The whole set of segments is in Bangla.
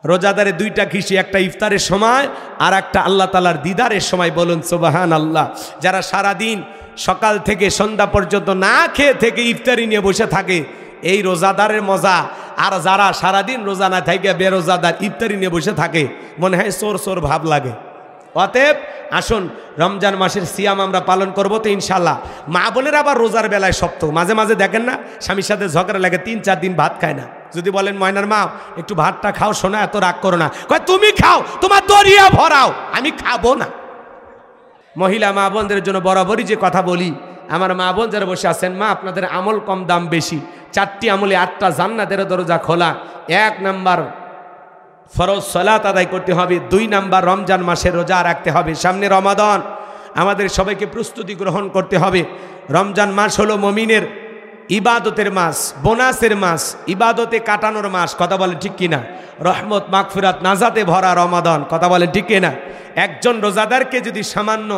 রোজাদারে দুইটা খুশি, একটা ইফতারের সময় আর একটা আল্লাহ তাআলার দিদারের সময়। বলুন সুবহানাল্লাহ। যারা সারাদিন সকাল থেকে সন্ধ্যা পর্যন্ত না খেয়ে থেকে ইফতারি নিয়ে বসে থাকে, এই রোজাদারের মজা। আর যারা সারাদিন রোজা না থাকে বেরোজাদার ইফতারি নিয়ে বসে থাকে, মনে হয় সোর সোর ভাব লাগে। অতএব আসুন রমজান মাসের সিয়াম আমরা পালন করবো তো ইনশাল্লাহ। মা বোনের আবার রোজার বেলায় শক্ত, মাঝে মাঝে দেখেন না স্বামীর সাথে ঝগড়া লাগে, 3-4 দিন ভাত খায় না। যদি বলেন ময়নার মা একটু ভাতটা খাও, শোনা এত রাগ করো না, কয় তুমি খাও, তোমার দরিয়া ভরাও, আমি খাবো না। মহিলা মা বোনদের জন্য বরাবরই যে কথা বলি, আমার মা বোন যারা বসে আছেন, মা আপনাদের আমল কম দাম বেশি, 4টি আমলে 8টা জান্নাতের দরজা খোলা। 1 নাম্বার ফরজ সালাত আদায় করতে হবে, 2 নাম্বার রমজান মাসে রোজা রাখতে হবে। সামনে রমাদান, আমাদের সবাইকে প্রস্তুতি গ্রহণ করতে হবে। রমজান মাস হলো মুমিনের ইবাদতের মাস, বোনাসের মাস, ইবাদতে কাটানোর মাস। কথা বলেন ঠিক কিনা? রহমত মাগফিরাত নাজাতে ভরা রমাদান। কথা বলেন ঠিক কিনা? একজন রোজাদারকে যদি সামান্য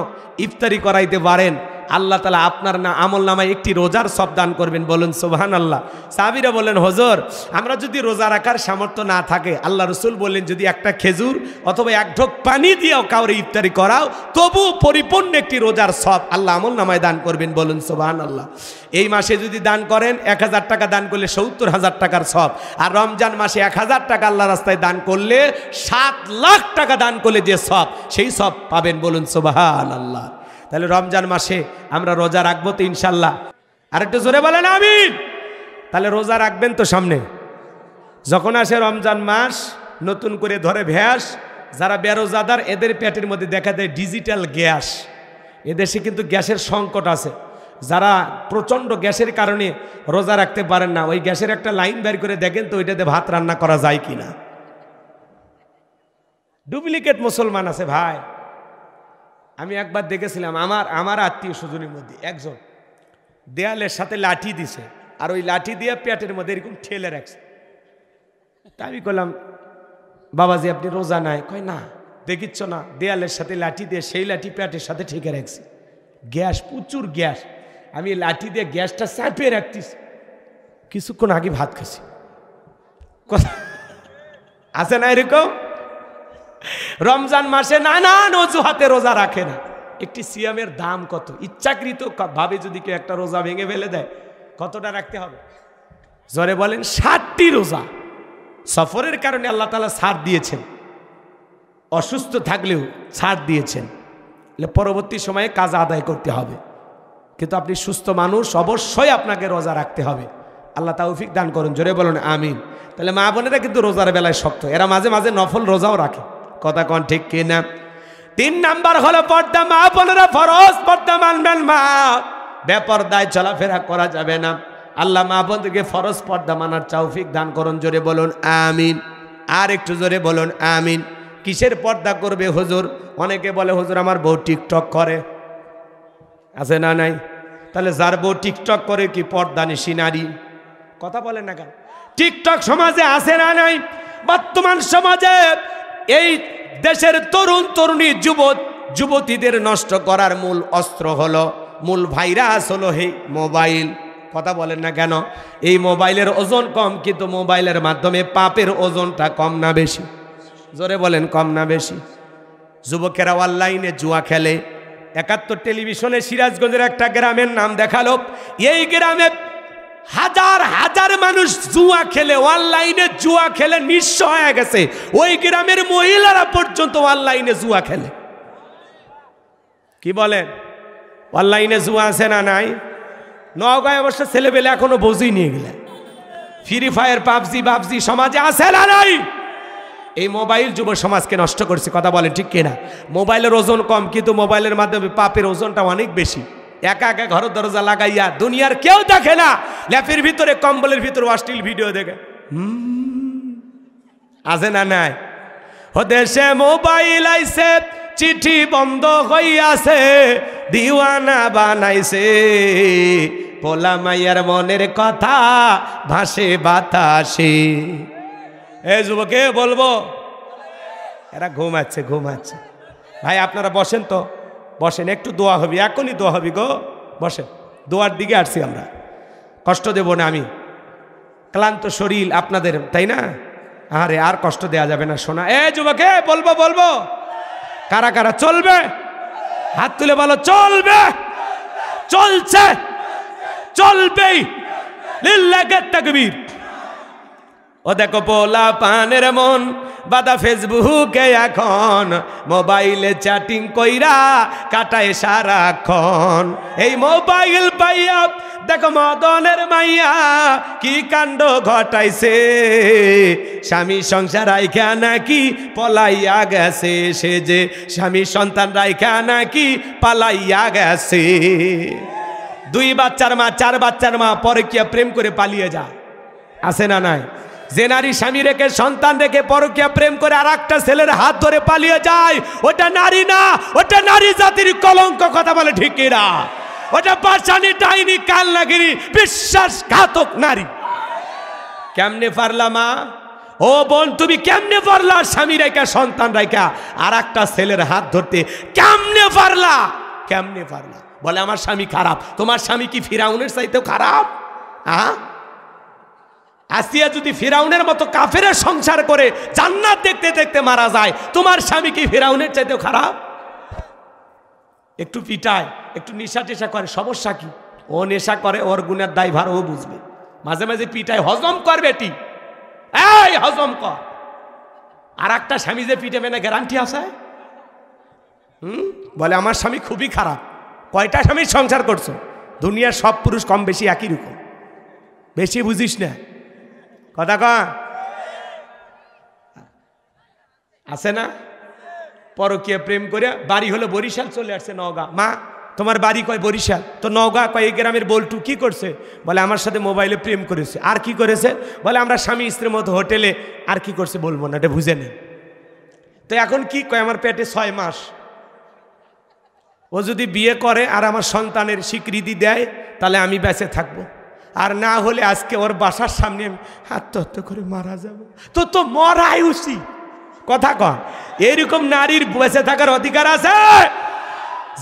ইফতারি করাইতে পারেন, আল্লাহ তাআলা আপনার না আমল নামায় একটি রোজার সব দান করবেন। বলুন সুবহানাল্লাহ। সাহাবীরা বলেন, হুজুর আমরা যদি রোজা রাখার সামর্থ্য না থাকে, আল্লাহ রাসূল বললেন যদি একটা খেজুর অথবা 1 ঢোক পানি দিয়েও কাউরে ইফতারি করাও, তবু পরিপূর্ণ একটি রোজার সব আল্লাহ আমল নামায় দান করবেন। বলুন সুবহানাল্লাহ। এই মাসে যদি দান করেন 1000 টাকা দান করলে 70,000 টাকার সব, আর রমজান মাসে 1000 টাকা আল্লাহ রাস্তায় দান করলে 7 লাখ টাকা দান করলে যে সব, সেই সব পাবেন। বলুন সুবহানাল্লাহ। তাহলে রমজান মাসে আমরা রোজা রাখবো তো ইনশাল্লাহ। আর একটু জোরে বলেন আমিন। তাহলে রোজা রাখবেন তো সামনে। যখন আসে রমজান মাস, নতুন করে ধরে ভ্যাস। যারা বেরোজাদার এদের পেটের মধ্যে দেখা দেয় ডিজিটাল গ্যাস। এদেশে কিন্তু গ্যাসের সংকট আছে। যারা প্রচণ্ড গ্যাসের কারণে রোজা রাখতে পারেন না, ওই গ্যাসের একটা লাইন বের করে দেখেন তো ওইটাতে ভাত রান্না করা যায় কিনা। ডুপ্লিকেট মুসলমান আছে ভাই। আমি একবার দেখেছিলাম আমার আত্মীয় স্বজনের মধ্যে একজন দেয়ালের সাথে লাঠি দিছে, আর ওই লাঠি দিয়ে পেটের মধ্যে এরকম ঠেলে রাখছে। তা আমি বললাম, বাবাজি আপনি রোজা নাই? কয় না, দেখিচ্ছ না দেয়ালের সাথে লাঠি দিয়ে সেই লাঠি পেটের সাথে ঠেকে রাখছে। গ্যাস, প্রচুর গ্যাস। আমি লাঠি দিয়ে গ্যাসটা চাপিয়ে রাখতেছি, কিছুক্ষণ আগে ভাত খাচ্ছি। কথা আছে না এরকম? রমজান মাসে নানান অজুহাতে রোজা রাখে না। একটি সিয়ামের দাম কত? ইচ্ছাকৃত ভাবে যদি কেউ একটা রোজা ভেঙে ফেলে দেয়, কতটা রাখতে হবে? জোরে বলেন। 60টি রোজা। সফরের কারণে আল্লাহ তাআলা ছাড় দিয়েছেন, অসুস্থ থাকলেও ছাড় দিয়েছেন। পরবর্তী সময়ে কাজা আদায় করতে হবে, কিন্তু আপনি সুস্থ মানুষ, অবশ্যই আপনাকে রোজা রাখতে হবে। আল্লাহ তৌফিক দান করুন। জোরে বলুন আমিন। তাহলে মা বোনেরা কিন্তু রোজার বেলায় শক্ত, এরা মাঝে মাঝে নফল রোজাও রাখে। কথা কোন ঠিক কিনা? 3 নাম্বার হলো পর্দা। মা বোনেরা ফরজ পর্দা মানবেন। মা বেপরদায় চলাফেরা করা যাবে না। আল্লাহ মা বোনদেরকে ফরজ পর্দা মানার তৌফিক দান করুন। জোরে বলুন আমিন। আর একটু জোরে বলুন আমিন। কিসের পর্দা করবে হুজুর? অনেকে বলে হুজুর আমার বউ টিকটক করে। আছে না নাই? তাহলে যার বউ টিকটক করে কি পর্দা নিশি নারী? কথা বলেন না কেন? টিকটক সমাজে আছে না নাই? বর্তমান সমাজে এই দেশের তরুণ তরুণী যুবতীদের নষ্ট করার মূল অস্ত্র হলো, মূল ভাইরাস হলো এই মোবাইল। কথা বলেন না কেন? এই মোবাইলের ওজন কম, কিন্তু মোবাইলের মাধ্যমে পাপের ওজনটা কম না বেশি? জোরে বলেন কম না বেশি? যুবকেরা অনলাইনে জুয়া খেলে। 71 টেলিভিশনে সিরাজগঞ্জের একটা গ্রামের নাম দেখালো। এই গ্রামে হাজার হাজার মানুষ জুয়া খেলে, অনলাইনে জুয়া খেলে নিঃস্ব হয়ে গেছে। ওই গ্রামের মহিলারা পর্যন্ত অনলাইনে জুয়া খেলে। কি বলেন? অনলাইনে জুয়া আছে না নাই? নওগাঁয় অবশ্য ছেলেবেলে এখনো বুঝিয়ে নিয়ে গেলে। ফ্রি ফায়ার, পাবজি সমাজে আছে না নাই? এই মোবাইল যুব সমাজকে নষ্ট করছে। কথা বলেন ঠিক কিনা? মোবাইলের ওজন কম, কিন্তু মোবাইলের মাধ্যমে পাপের ওজনটা অনেক বেশি। একা একা ঘর দরজা লাগাইয়া দুনিয়ার কেউ দেখে না, ল্যাপের ভিতরে কম্বলের ভিতরে অশ্লীল ভিডিও দেখে। আছে না নাই? ও দেশে মোবাইল আইছে, চিঠি বন্ধ হইয়াছে, দিওয়ানা বানাইছে, পোলা মাইয়ার মনের কথা ভাসে বাতাসে। এই যুবকে বলবো, এরা ঘুমাচ্ছে। ভাই আপনারা বসেন তো, বসেন, একটু দোয়া হবে, এখনই দোয়া হবে গো। বসেন, দোয়ার দিকে আসছি আমরা। কষ্ট দেব না আমি, ক্লান্ত শরীর আপনাদের, তাই না? আরে আর কষ্ট দেয়া যাবে না সোনা। এ যুবকে বলবো বলবো, কারা কারা চলবে হাত তুলে বলো। চলবে, চলছে, চলবেই, লিল্লাহি তাকবীর। ও দেখো পোলা পানের মন বাদা ফেসবুকে এখন, মোবাইলে চ্যাটিং কইরা কাটায় সারাক্ষণ। এই মোবাইল পাইয়া দেখো মদনের মাইয়া কি কাণ্ড ঘটাইছে, স্বামী সংসার রাইখা নাকি পলাইয়া গেছে, সে যে স্বামী সন্তান রাইখা নাকি পালাইয়া গেছে। 2 বাচ্চার মা 4 বাচ্চার মা পরকীয়া প্রেম করে পালিয়ে যায়, আছে না নাই? যে নারী স্বামী রেখে সন্তান রেখে পরকীয়া প্রেম করে আর একটা ছেলের হাত ধরে পালিয়ে যায়, ওটা নারী না, ওটা নারী জাতির কলঙ্ক। কথা বলে ঠিক কিনা? ওটা পাশানি, ডাইনি, কালনাগিরি, বিশ্বাসঘাতক নারী। কেমনে পারলা মা? ও বোন, তুমি কেমনে পারলা স্বামী রেখা সন্তান রেখা আর একটা ছেলের হাত ধরতে? কেমনে পারলা? কেমনে পারলা? বলে আমার স্বামী খারাপ। তোমার স্বামী কি ফিরাউনের চাইতেও খারাপ? আসিয়া যদি ফিরাউনের মতো কাফের সংসার করে জান্নাত দেখতে দেখতে মারা যায়, তোমার স্বামী কি ফিরাউনের চাইতেও খারাপ? একটু পিটায়, একটু নেশা টেশা করে, সমস্যা কি? ও নেশা করে, ওর গুণের দায়ভার ও বুঝবে। মাঝে মাঝে পিটায়, হজম কর বেটি, এই হজম কর। আর একটা স্বামী যে পিটাবে না গ্যারান্টি আছে? বলে আমার স্বামী খুবই খারাপ। কয়টা স্বামীর সংসার করছো? দুনিয়ার সব পুরুষ কম বেশি একই রকম, বেশি বুঝিস না কথা কয়। আছে না? পরকীয়া প্রেম করে বাড়ি হলো বরিশাল, চলে আসছে নওগাঁ। মা তোমার বাড়ি কয়? বরিশাল। তো নওগাঁ কয়? এই গ্রামের বল্টু। কি করছে? বলে আমার সাথে মোবাইলে প্রেম করেছে। আর কি করেছে? বলে আমরা স্বামী স্ত্রীর মতো হোটেলে। আর কি করছে বলবো না, এটা বুঝে নেই। তো এখন কি কয়? আমার পেটে 6 মাস। ও যদি বিয়ে করে আর আমার সন্তানের স্বীকৃতি দেয় তাহলে আমি বেঁচে থাকবো, আর না হলে আজকে ওর বাসার সামনে আমি আত্মহত্যা করে মারা যাব। তো তো মরাই উচিত। কথা কন, এরকম নারীর বেঁচে থাকার অধিকার আছে?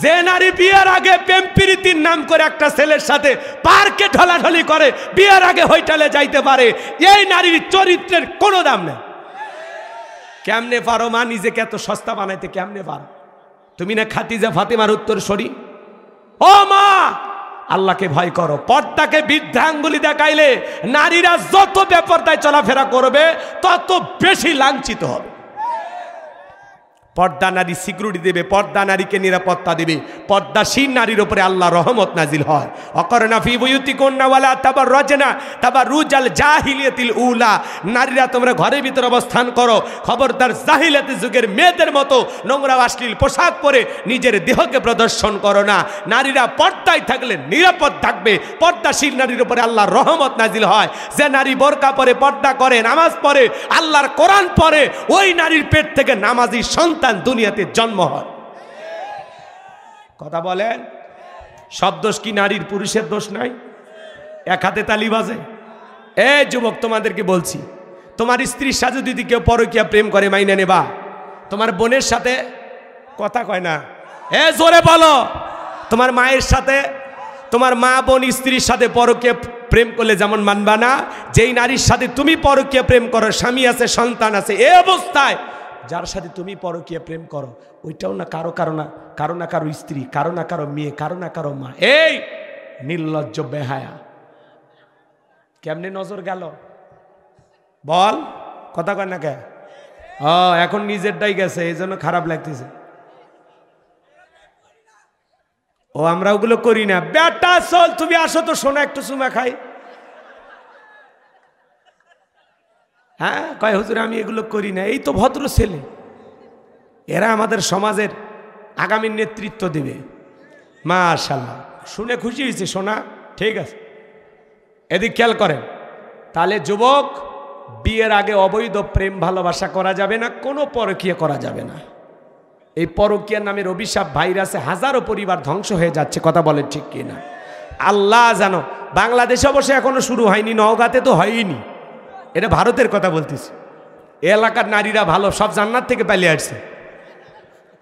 যে নারী বিয়ের আগে প্রেম প্রীতির নাম করে একটা ছেলের সাথে পার্কে ঢলাঢলি করে, বিয়ের আগে হোটেলে যাইতে পারে, এই নারীর চরিত্রের কোনো দাম নেই। কেমনে পারো মা নিজেকে এত সস্তা বানাইতে? কেমনে পারো? তুমি না খাদিজা ফাতেমার উত্তরসূরি? ও মা, আল্লাহকে ভয় করো। পর্দাকে বৃদ্ধাঙ্গুলি দেখাইলে নারীরা যত বেপরদায় চলাফেরা করবে তত বেশি লাঞ্ছিত হবে। পর্দা নারী সিকিউরিটি দেবে, পর্দা নারীকে নিরাপত্তা দেবে, পর্দাশীল নারীর উপরে আল্লাহ রহমত নাজিল হয়। অকরনা ফি বুয়ুতিকুন্না ওয়ালা তাবাররাজনা তাবাররুজাল জাহিলিয়াতিল উলা। নারীরা তোমরা ঘরের ভিতর অবস্থান করো, খবরদার জাহিলিয়াতের যুগের মেয়েদের মতো নোংরা অশ্লীল পোশাক পরে নিজের দেহকে প্রদর্শন করো না। নারীরা পর্দায় থাকলে নিরাপদ থাকবে। পর্দাশীল নারীর উপরে আল্লাহর রহমত নাজিল হয়। যে নারী বোরকা পরে, পর্দা করে, নামাজ পড়ে, আল্লাহর কোরআন পড়ে, ওই নারীর পেট থেকে নামাজি সন্তান দুনিয়াতে জন্ম হয়। কথা বলেন, সব দোষ কি নারীর? পুরুষের দোষ নাই? এক হাতে তালি বাজে। এ যুবক, তোমাদেরকে বলছি, তোমার স্ত্রীর সাথে যদি কেউ পরকীয়া প্রেম করে মাইনে নেবা। তোমার বোনের সাথে, কথা কয় না, এ জোরে বলো, তোমার মায়ের সাথে, তোমার মা বোন স্ত্রীর সাথে পরকীয়া প্রেম করলে যেমন মানবা না, যেই নারীর সাথে তুমি পরকীয়া প্রেম করো, স্বামী আছে, সন্তান আছে, এই অবস্থায় যার সাথে তুমি পরকীয়া প্রেম করো, ওইটাও না কারো না কারো স্ত্রী, কারো না কারো মেয়ে, কারো না কারো মা। এই নির্লজ্জ বেহায়া, কেমনে নজর গেল বল? কথা কয় না কে? এখন নিজেরটাই গেছে, এই জন্য খারাপ লাগতেছে। ও আমরা ওগুলো করি না। বেটা চল, তুমি আসো তো শোনা, একটু চুমা খাই। হ্যাঁ কয় হুজুর আমি এগুলো করি না। এই তো ভদ্র ছেলে, এরা আমাদের সমাজের আগামী নেতৃত্ব দেবে। মাশাআল্লাহ, শুনে খুশি হয়েছে সোনা। ঠিক আছে, এদিক খেয়াল করেন। তাহলে যুবক, বিয়ের আগে অবৈধ প্রেম ভালোবাসা করা যাবে না, কোনো পরকীয়া করা যাবে না। এই পরকীয়ার নামের অভিশাপ ভাইরাসে হাজারো পরিবার ধ্বংস হয়ে যাচ্ছে। কথা বলেন ঠিক কিনা? আল্লাহ জানো, বাংলাদেশে অবশ্য এখনো শুরু হয়নি, নওগাঁতে তো হয়নি, এটা ভারতের কথা বলতেছি। এ এলাকার নারীরা ভালো, সব জান্নাত থেকে পালিয়ে আসছে।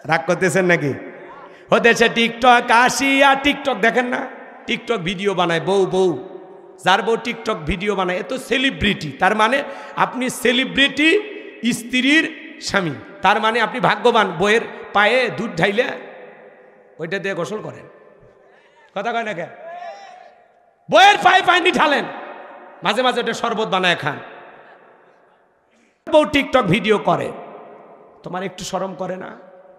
রাগ করতেছেন নাকি? হতেছে টিকটক আসিয়া, টিকটক দেখেন না? টিকটক ভিডিও বানায় বউ যার বউ টিকটক ভিডিও বানায় এ তো সেলিব্রিটি, তার মানে আপনি সেলিব্রিটি স্ত্রীর স্বামী, তার মানে আপনি ভাগ্যবান। বইয়ের পায়ে দুধ ঢাইলে ওইটা দিয়ে গোসল করেন, কথা কয় না কে? বইয়ের পায়ে পানি ঢালেন, মাঝে মাঝে ওটা শরবত বানায় খান। বউ টিকটক ভিডিও করে, তোমার একটু শরম করে না?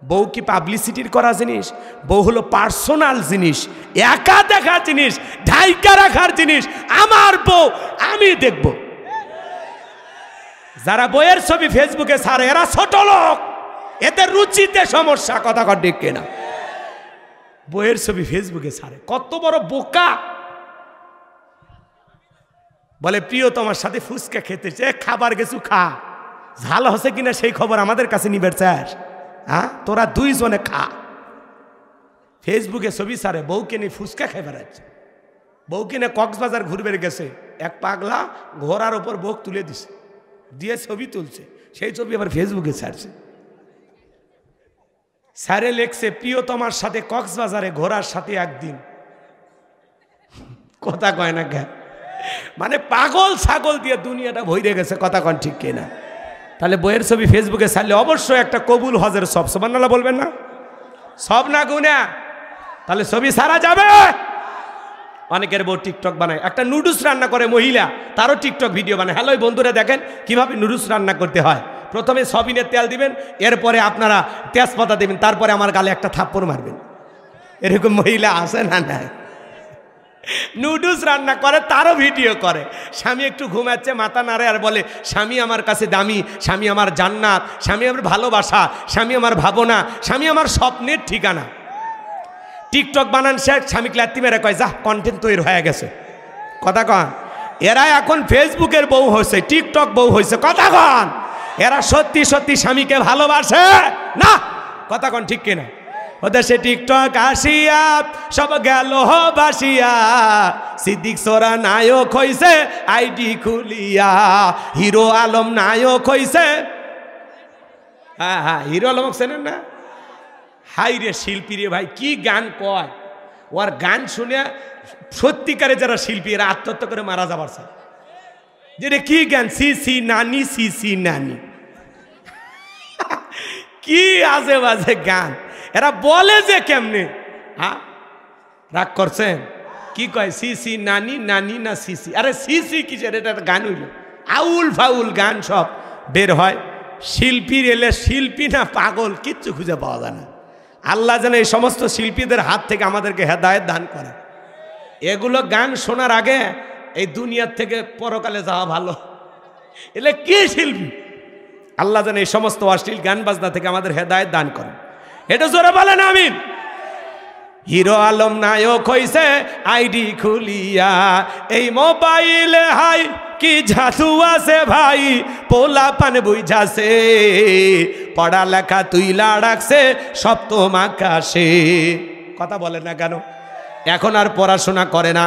বউ কি পাবলিসিটির করা জিনিস? বউ হলো পার্সোনাল জিনিস, একা দেখার জিনিস, ঢাইকা রাখার জিনিস। আমার বউ আমি দেখব। যারা বইয়ের ছবি ফেসবুকে ছাড়ে এরা ছোট লোক, এদের রুচিতে সমস্যা, কথা কর ঠিক কিনা? বইয়ের ছবি ফেসবুকে ছাড়ে, কত বড় বোকা। বলে প্রিয় তোমার সাথে ফুচকা খেতে চাই, খাবার কিছু খা, ঝাল হচ্ছে কিনা সেই খবর আমাদের কাছে নিবে চাস? হ্যাঁ, তোরা দুইজনে খা। ফেসবুকে ছবি ছাড়ে, বউকে নিয়ে ফুচকা খেয়ে বেড়াচ্ছে। বউকে নিয়ে কক্সবাজার ঘুরবে গেছে, এক পাগলা ঘোড়ার ওপর বউ তুলে দিছে, দিয়ে ছবি তুলছে, সেই ছবি আবার ফেসবুকে ছাড়ছে। স্যারে লেখছে প্রিয় তোমার সাথে কক্সবাজারে ঘোড়ার সাথে একদিন, কথা কয় না কে? মানে পাগল ছাগল দিয়ে দুনিয়াটা ভরে গেছে, কথা কন ঠিক কিনা? তাহলে বইয়ের ছবি ফেসবুকে ছাড়লে অবশ্যই একটা কবুল হজের সব, সুবহানাল্লাহ বলবেন না? সব না গুনা, তাহলে ছবি ছাড়া যাবে। অনেকের বউ টিকটক বানায়, একটা নুডলস রান্না করে মহিলা, তারও টিকটক ভিডিও বানায়। হ্যালো বন্ধুরা, দেখেন কিভাবে নুডলস রান্না করতে হয়। প্রথমে সবিনের তেল দিবেন, এরপরে আপনারা তেজপাতা দিবেন, তারপরে আমার গালে একটা থাপ্পড় মারবেন। এরকম মহিলা আছে না? নাই। নুডলস রান্না করে, তারও ভিডিও করে। স্বামী একটু ঘুমাচ্ছে, মাথা নাড়ে আর বলে স্বামী আমার কাছে দামি, স্বামী আমার জান্নাত, স্বামী আমার ভালোবাসা, স্বামী আমার ভাবনা, স্বামী আমার স্বপ্নের ঠিকানা। টিকটক বানান শেখ, স্বামীকে লাত্তি মেরে কয় যা কন্টেন্ট তৈরি হয়ে গেছে, কথা কন। এরা এখন ফেসবুকের বউ হয়েছে, টিকটক বউ হয়েছে, কথা কন। এরা সত্যি সত্যি স্বামীকে ভালোবাসে না, কথা কন ঠিক কিনা? ওদের সে টিকটক আসিয়া সব গেল বাসিয়া, সিদ্দিক সোরা নায়ক হইছে আইডি খুলিয়া, হিরো আলম নায়ক হইছে। হ্যাঁ হ্যাঁ, হিরো আলম চেনেন না? হাই রে শিল্পী রে ভাই, কি গান কয়! ওর গান শুনে সত্যিকারে যারা শিল্পী এরা আত্মহত্যা করে মারা যাবার চায়। যেটা কি গান, সি সি নানি, সি সি নানি, কি আজে বাজে গান এরা বলে যে কেমনে। হ্যাঁ, রাগ করছেন? কি কয় সি সি নানি, নানি না সি সি? আরে সি সি কিসের, এটা গান হইল। আউল ফাউল গান সব বের হয়। শিল্পীর এলে শিল্পী না পাগল কিচ্ছু খুঁজে পাওয়া যায় না। আল্লাহ যেন এই সমস্ত শিল্পীদের হাত থেকে আমাদেরকে হেদায়েত দান করে। এগুলো গান শোনার আগে এই দুনিয়ার থেকে পরকালে যাওয়া ভালো। এলে কি শিল্পী? আল্লাহ যেন এই সমস্ত অশ্লীল গান বাজনা থেকে আমাদের হেদায়েত দান করে। এটা জোরে বলেন আমিন। হিরো আলম নায়ক হইছে আইডি খুলিয়া, এই মোবাইলে হাই কি জাদু আছে ভাই, পোলা পান বুঝাছে, পড়ালেখা তুইলা রাখছে সপ্তম আকাশে। কথা বলে না কেন? এখন আর পড়াশোনা করে না,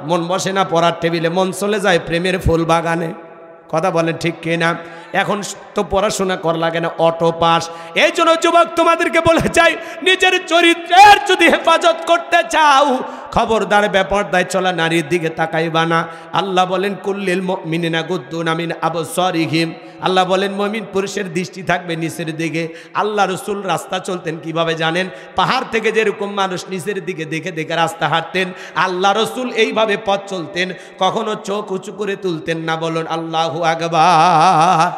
মন বসে না পড়ার টেবিলে, মন চলে যায় প্রেমের ফুল বাগানে। কথা বলেন ঠিক কিনা? এখন তো পড়াশোনা করা লাগে না, অটো পাস। এই জন্য যুবক তোমাদেরকে বলে চাই, নিজের চরিত্রের যদি হেফাজত করতে চাও, খবরদার বেপরদায় চলা নারীর দিকে তাকাইবা না। আল্লাহ বলেন কুল্লিল মুমিনিনা গুদ্দুনা মিন আবসারিহিম, আল্লাহ বলেন মুমিন পুরুষের দৃষ্টি থাকবে নিচের দিকে। আল্লাহ রসুল রাস্তা চলতেন কিভাবে জানেন? পাহাড় থেকে যেরকম মানুষ নিচের দিকে দেখে দেখে রাস্তা হাঁটতেন, আল্লাহ রসুল এইভাবে পথ চলতেন, কখনো চোখ উঁচু করে তুলতেন না। বলুন আল্লাহু আকবার।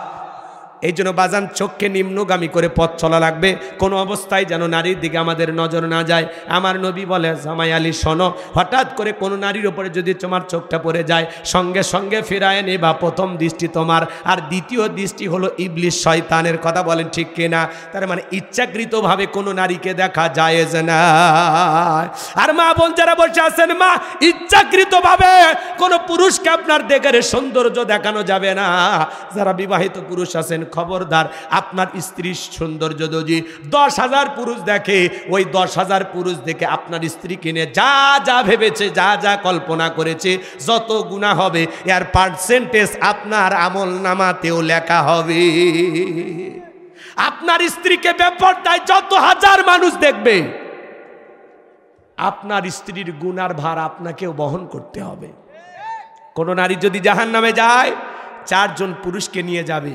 এই জন্য বাজান চোখকে নিম্নগামী করে পথ চলা লাগবে, কোনো অবস্থায় যেন নারীর দিকে আমাদের নজর না যায়। আমার নবী বলে জামাই আলী শোনো, হঠাৎ করে কোনো নারীর ওপরে যদি তোমার চোখটা পড়ে যায়, সঙ্গে সঙ্গে ফেরায় নেবা। প্রথম দৃষ্টি তোমার, আর দ্বিতীয় দৃষ্টি হলো ইবলিশ শয়তানের। কথা বলেন ঠিক কিনা? তার মানে ইচ্ছাকৃতভাবে কোনো নারীকে দেখা জায়েজ না। আর মা বোন যারা বসে আছেন, মা ইচ্ছাকৃতভাবে কোনো পুরুষকে আপনার দেখে সৌন্দর্য দেখানো যাবে না। যারা বিবাহিত পুরুষ আছেন খবরদার, আপনার স্ত্রীর সৌন্দর্য যদি 10,000 পুরুষ দেখে, ওই 10,000 পুরুষ দেখে আপনার স্ত্রী কিনে যা যা ভেবেছে, যা যা কল্পনা করেছে, যত গুনাহ হবে এর পার্সেন্টেজ আপনার আমল নামাতেও লেখা হবে। আপনার স্ত্রীকে বেপরদায় যত হাজার মানুষ দেখবে, আপনার স্ত্রীর গুনার ভার আপনাকেও বহন করতে হবে। কোনো নারী যদি জাহান্নামে যায় 4 জন পুরুষকে নিয়ে যাবে।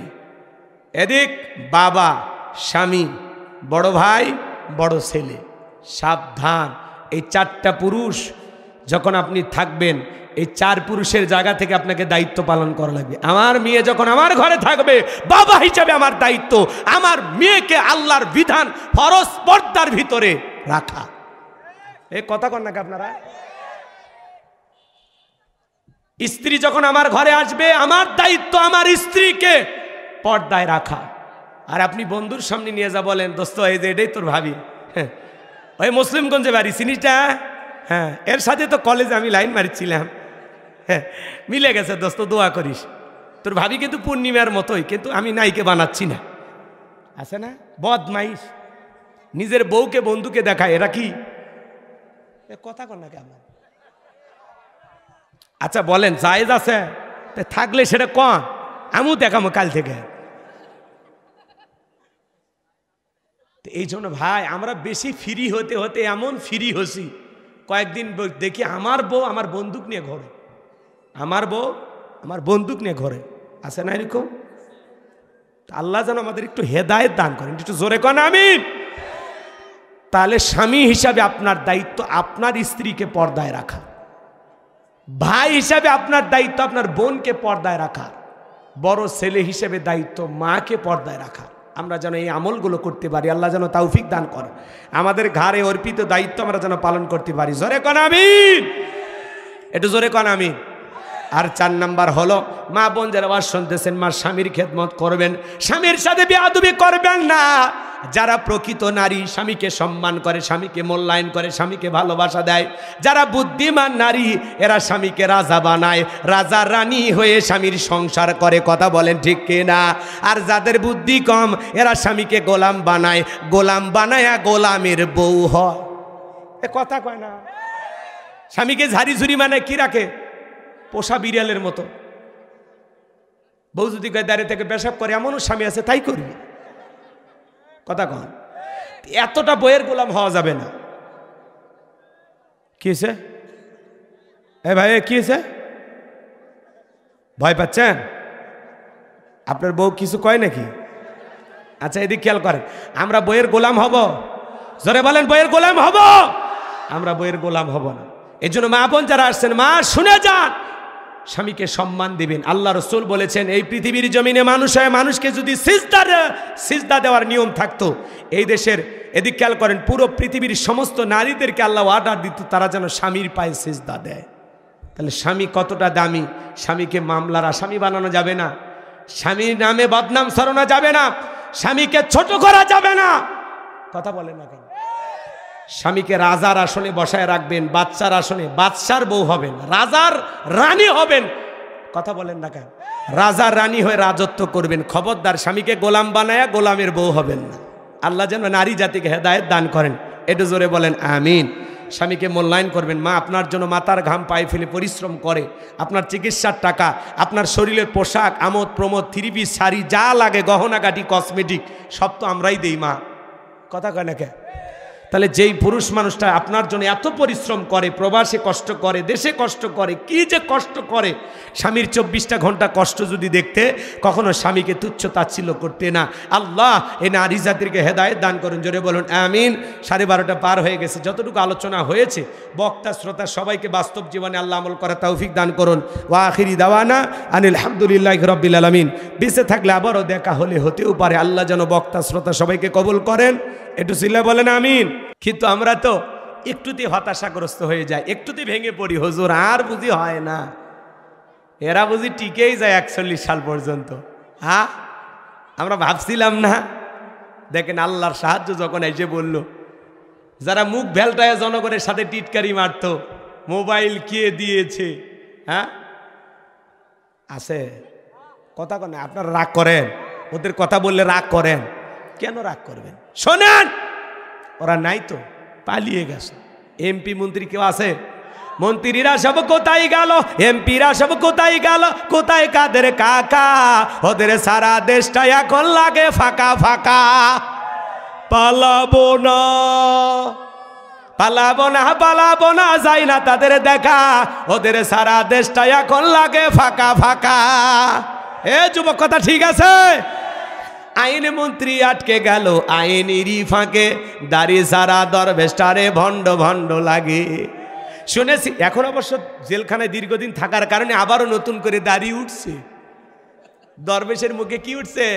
এদিক বাবা, স্বামী, বড় ভাই, বড় ছেলে। সাবধান, এই 4টা পুরুষ যখন আপনি থাকবেন, এই 4 পুরুষের জায়গা থেকে আপনাকে দায়িত্ব পালন করা লাগবে। আমার মেয়ে যখন আমার ঘরে থাকবে, বাবা হিসাবে আমার দায়িত্ব আমার মেয়েকে আল্লাহর বিধান ফরজ পর্দার ভিতরে রাখা। এই কথা কন নাকি আপনারা? স্ত্রী যখন আমার ঘরে আসবে, আমার দায়িত্ব আমার স্ত্রীকে পর্দায় রাখা। আর আপনি বন্ধুর সামনে নিয়ে যা বলেন, দোস্ত এই যে এটাই তোর ভাবি, ওই মুসলিমগঞ্জে বাড়ি, চিনিসটা? হ্যাঁ, এর সাথে তো কলেজে আমি লাইন মারিছিলাম। হ্যাঁ, মিলে গেছে দোস্ত, দোয়া করিস। তোর ভাবি কিন্তু পূর্ণিমার মতোই, কিন্তু আমি নাইকে বানাচ্ছি না। আছে না বদমাইশ, নিজের বউকে বন্ধুকে দেখায়। এরা কি কথা কন না কেমন? আচ্ছা বলেন, জায়েজ আছে? থাকলে সেটা কন, আমিও দেখাবো কাল থেকে। এই জন্য ভাই, আমরা বেশি ফ্রি হতে হতে এমন ফ্রি হছি, কয়েকদিন দেখি আমার বউ আমার বন্দুক নিয়ে ঘরে, আমার বউ আমার বন্দুক নিয়ে ঘরে। আছে না এরকম? আল্লাহ যেন আমাদের একটু হেদায়েত দান করেন, একটু জোরে কন আমিন। তাহলে স্বামী হিসাবে আপনার দায়িত্ব আপনার স্ত্রীকে পর্দায় রাখা, ভাই হিসাবে আপনার দায়িত্ব আপনার বোনকে পর্দায় রাখা, বড় ছেলে হিসেবে দায়িত্ব মাকে পর্দায় রাখা। আমরা যেন এই আমলগুলো করতে পারি, আল্লাহ যেন তৌফিক দান করে, আমাদের ঘাড়ে অর্পিত দায়িত্ব আমরা যেন পালন করতে পারি। জোরে কন আমিন, একটু জোরে কন আমিন। আর 4 নাম্বার হলো, মা বোন যারা আওয়াজ শুনতেছেন, মা স্বামীর খেদমত করবেন, স্বামীর সাথে বেয়াদবি করবেন না। যারা প্রকৃত নারী স্বামীকে সম্মান করে, স্বামীকে মূল্যায়ন করে, স্বামীকে ভালোবাসা দেয়, যারা বুদ্ধিমান নারী, এরা স্বামীকে রাজা বানায়, রাজা রানী হয়ে স্বামীর সংসার করে। কথা বলেন ঠিক কিনা? আর যাদের বুদ্ধি কম, এরা স্বামীকে গোলাম বানায়, গোলাম বানায়া গোলামের বউ হয়। এ কথা কয় না? স্বামীকে ঝাড়ি ঝুড়ি মানে কি রাখে? পোষা বিড়ালের মতো। বউ যদি গায়ে দাঁড়িয়ে থেকে পেশাব করে, এমনও স্বামী আছে, তাই করবি। কথা কন, এতটা বইয়ের গোলাম হওয়া যাবে না। কি হয়েছে? এ ভাই, কি হয়েছে? ভয় পাচ্ছেন? আপনার বউ কিছু কয় নাকি? আচ্ছা এদিকে খেয়াল করেন, আমরা বইয়ের গোলাম হব? জোরে বলেন, বইয়ের গোলাম হব? আমরা বইয়ের গোলাম হব না। এই জন্য মা বোন যারা আসছেন, মা শুনে যান, স্বামীকে সম্মান দিবেন। আল্লাহ রসুল বলেছেন, এই পৃথিবীর জমিনে মানুষ হয়, মানুষকে যদি সিজদা দেওয়ার নিয়ম থাকতো, এই দেশের, এদিক খেয়াল করেন, পুরো পৃথিবীর সমস্ত নারীদেরকে আল্লাহ অর্ডার দিত তারা যেন স্বামীর পায়ে সিজদা দেয়। তাহলে স্বামী কতটা দামি। স্বামীকে মামলার আসামি বানানো যাবে না, স্বামীর নামে বদনাম ছড়ানো যাবে না, স্বামীকে ছোট করা যাবে না। কথা বলেন না কেন? স্বামীকে রাজার আসনে বসায় রাখবেন, বাদশার আসনে বাদশার বউ হবেন, রাজার রানী হবেন। কথা বলেন না কেন? রাজার রানী হয়ে রাজত্ব করবেন। খবরদার স্বামীকে গোলাম বানায়া গোলামের বউ হবেন না। আল্লাহ যেন নারী জাতিকে হেদায়েত দান করেন, একটু জোরে বলেন আমিন। স্বামীকে মূল্যায়ন করবেন। মা আপনার জন্য মাথার ঘাম পায়ে ফেলে পরিশ্রম করে, আপনার চিকিৎসার টাকা, আপনার শরীরের পোশাক, আমোদ প্রমোদ, 3 পিস শাড়ি, যা লাগে, গহনাগাটি, কসমেটিক, সব তো আমরাই দেই মা। কথা কয় না কে? তাহলে যেই পুরুষ মানুষটা আপনার জন্য এত পরিশ্রম করে, প্রবাসে কষ্ট করে, দেশে কষ্ট করে, কি যে কষ্ট করে, স্বামীর 24টা ঘন্টা কষ্ট যদি দেখতে, কখনো স্বামীকে তুচ্ছ তাচ্ছিল্য করতে না। আল্লাহ এই নারী জাতিকে হেদায়েত দান করুন, জোরে বলুন আমিন। 12:30 পার হয়ে গেছে। যতটুকু আলোচনা হয়েছে, বক্তা শ্রোতা সবাইকে বাস্তব জীবনে আল্লাহ আমল করা তৌফিক দান করুন। ওয়া আখিরি দাওয়ানা আনিল হামদুলিল্লাহি রাব্বিল আলামিন। বেঁচে থাকলে আবারও দেখা হলে হতেও পারে। আল্লাহ যেন বক্তা শ্রোতা সবাইকে কবুল করেন। একটু চিল্লা বলেন আমিন। কিন্তু আমরা তো একটুতে হতাশাগ্রস্ত হয়ে যাই, একটুতে ভেঙে পড়ি, হুজুর আর বুঝি হয় না, এরা বুঝি টিকেই যায় 41 সাল পর্যন্ত। হ্যাঁ, আমরা ভাবছিলাম না। দেখেন আল্লাহর সাহায্য যখন এসে বলল, যারা মুখ ভেলটায় জনগণের সাথে টিটকারি মারত, মোবাইল কে দিয়েছে, হ্যাঁ আছে কথা কন। আপনারা রাগ করেন, ওদের কথা বললে রাগ করেন, কেন রাগ করবেন? শোনেন, ওরা নাই তো, পালিয়ে গেছে। এমপি মন্ত্রী কেউ আছে? মন্ত্রীরা সব কোথায় গেল? এমপিরা সব কোথায় গেল? কোথায় কাদের কাকা? ওদের সারা দেশটা এখন লাগে ফাঁকা ফাঁকা। পালাবো না, পালাবো না যাই না তাদের দেখা, ওদের সারা দেশটা এখন লাগে ফাঁকা ফাঁকা। এ যুবক কথা ঠিক আছে? আইন মন্ত্রী আটকে গেল আইনেরই ফাঁকে, দাড়ি সারা দরবেশটারে ভণ্ড ভণ্ড লাগে। শুনেছি এখন অবশ্য জেলখানায় দীর্ঘদিন থাকার কারণে আবারও নতুন করে দাড়ি উঠছে। দরবেশের মুখে কি উঠছে?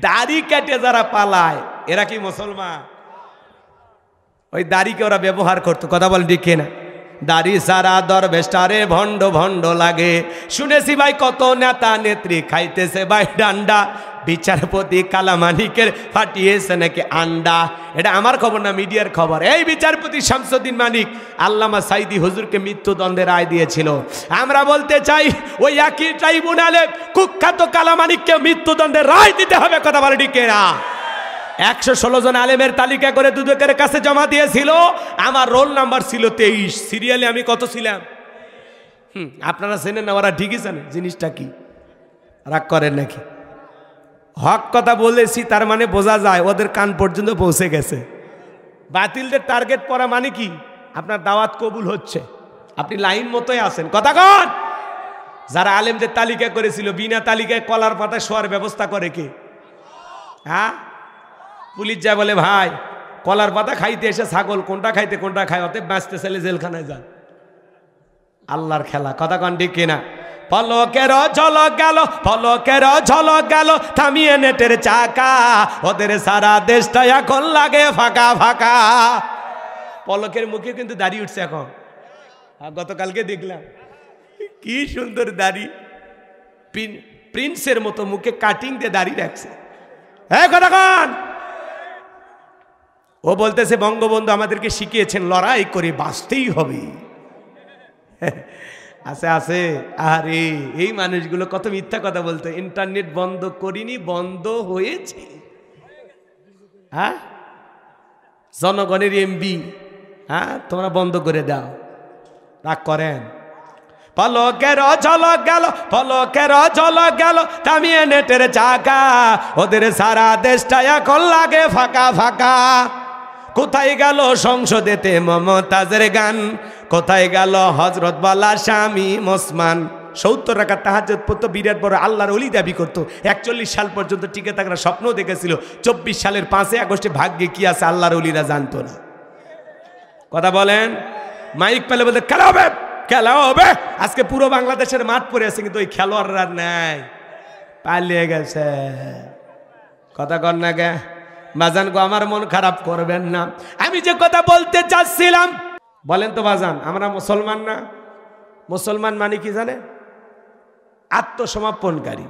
দাড়ি কেটে যারা পালায় এরা কি মুসলমান? ওই দাড়িকে ওরা ব্যবহার করতো। কথা বলেন ঠিক কিনা? দাড়ি সারা দরবেশটারে ভণ্ড ভণ্ড লাগে। শুনেছি ভাই কত নেতা নেত্রী খাইতেছে ভাই ডান্ডা, বিচারপতি কালামানিকের ফাটিয়েছে নাকি আন্ডা। এটা আমার খবর না, মিডিয়ার খবর। এই বিচারপতি শামসুদ্দিন মানিক আল্লামা সাইদি হুজুরকে মৃত্যুদণ্ডের রায় দিয়েছিল। আমরা বলতে চাই ওই একই ট্রাইব্যুনালে কুখ্যাত কালামানিককে মৃত্যুদণ্ডের রায় দিতে হবে। কথা বলে ঠিক কিনা? 116 জন আলেমের তালিকা করে দুদকের কাছে জমা দিয়েছিল। আমার রোল নাম্বার ছিল 23, সিরিয়ালে আমি কত ছিলাম? আপনারা চেনেন না, ওরা ঠিকই জানে জিনিসটা কি। রাগ করেন নাকি? হক কথা বলেছি তার মানে বোঝা যায় ওদের কান পর্যন্ত পৌঁছে গেছে। বাতিলদের টার্গেট করা মানে কি? আপনার দাওয়াত কবুল হচ্ছে, আপনি লাইন মতোই আছেন। কথা কন। যারা আলেমদের তালিকা করেছিল বিনা তালিকায় কলার পাতায় শোয়ার ব্যবস্থা করে কে? হ্যাঁ, পুলিশ যায় বলে ভাই কলার পাতা খাইতে এসে ছাগল কোনটা খাইতে কোনটা খায়, অতএব বাঁচতে চাইলে জেলখানায় যান। আল্লাহর খেলা। কথা কন ঠিক কিনা? পলকের ঝলক গেল, পলকের ঝলক গেল থামিয়ে নেটের চাকা, ওদের সারা দেশটা এখন লাগে ফাঁকা ফাঁকা। পলকের মুখে কিন্তু দাড়ি উঠছে এখন। গতকালকে দেখলাম কি সুন্দর দাড়ি, প্রিন্সের মতো মুখে কাটিং দিয়ে দাড়ি রাখছে। হ্যাঁ কথা কন। ও বলতেছে বঙ্গবন্ধু আমাদেরকে শিখিয়েছেন লড়াই করে বাঁচতেই হবে। আছে আছে। আরে এই মানুষগুলো কত মিথ্যা কথা বলতো। ইন্টারনেট বন্ধ করিনি, বন্ধ হয়েছে। হ্যাঁ, জনগণের এমবি, হ্যাঁ তোমরা বন্ধ করে দাও। রাগ করেন। পলকের ঝলক গেল, পলকের ঝলক গেল থামিয়ে নেটের চাকা, ওদের সারা দেশটা এখন লাগে ফাঁকা ফাঁকা। কোথায় গেল সংসদেতে মমতাজের গান, কোথায় গেল হজরত বালা স্বামী ওসমান। 70 রাকাত তাহাজ্জুদ পড়তো, বিরাট বড় আল্লাহর ওলি দাবি করতো। 41 সাল পর্যন্ত টিকে থাকার স্বপ্ন দেখেছিল। 24 সালের 5 আগস্টে ভাগ্যে কি আছে আল্লাহর ওলিরা জানতো না। কথা বলেন। মাইক পেলে বলতে খেলা হবে, খেলা হবে। আজকে পুরো বাংলাদেশের মাঠ পড়ে আছে, কিন্তু ওই খেলোয়াড়রা নাই, পালিয়ে গেছে। কথা কর না গে বাজান গো, আমার মন খারাপ করবেন না। আমি যে কথা বলতে চাচ্ছিলাম, বলেন তো বাজান, আমরা মুসলমান না? মুসলমান মানে কি জানে? আত্মসমর্পণকারী।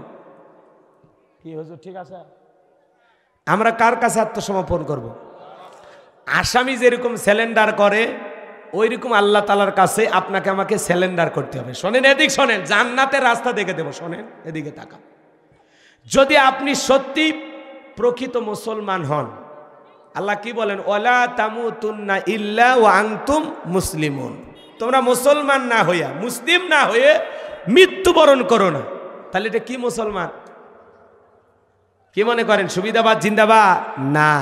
কি হুজুর ঠিক আছে? আমরা কার কাছে আত্মসমর্পণ করব? আসামি যেরকম স্যালেন্ডার করে ওই রকম আল্লাহ তাআলার কাছে আপনাকে আমাকে স্যালেন্ডার করতে হবে। শোনেন, এদিক শোনেন, জান্নাতের রাস্তা দেখে দেব। শোনেন, এদিকে তাকা। যদি আপনি সত্যি প্রকৃত মুসলমান হন, আল্লাহ কি বলেন? ওয়ালা তামুতুন্না ইল্লা ওয়া আনতুম মুসলিমুন। তোমরা মুসলমান না হইয়া, মুসলিম না হয়ে মৃত্যুবরণ করো না। তাহলে এটা কি মুসলমান? কি মনে করেন সুবিধাবাদ জিন্দাবাদ? না,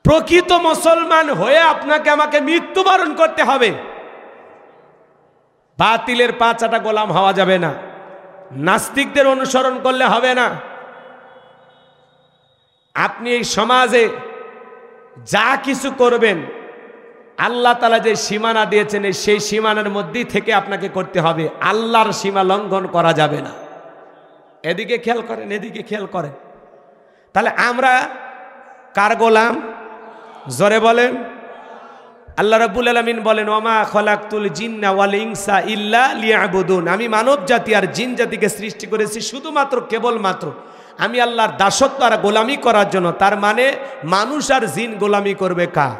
প্রকৃত মুসলমান হয়ে আপনাকে আমাকে মৃত্যুবরণ করতে হবে। বাতিলের পাঁচাটা গোলাম হওয়া যাবে না, নাস্তিকদের অনুসরণ করলে হবে না। আপনি এই সমাজে যা কিছু করবেন আল্লাহ তাআলা যে সীমানা দিয়েছেন সেই সীমানার মধ্যেই থেকে আপনাকে করতে হবে। আল্লাহর সীমা লঙ্ঘন করা যাবে না। এদিকে খেয়াল করেন, এদিকে খেয়াল করেন। তাহলে আমরা কার গোলাম? জোরে বলেন। আল্লাহ রাব্বুল আলামিন বলেন ওমা খলাকতুল জিন্না ওয়াল ইনসা ইল্লা লিয়াবুদুন। আমি মানব জাতি আর জিন জাতিকে সৃষ্টি করেছি শুধুমাত্র কেবলমাত্র আমি আল্লাহর দাসত্ব আর গোলামি করার জন্য। তার মানে মানুষ আর জিন গোলামি করবে কার?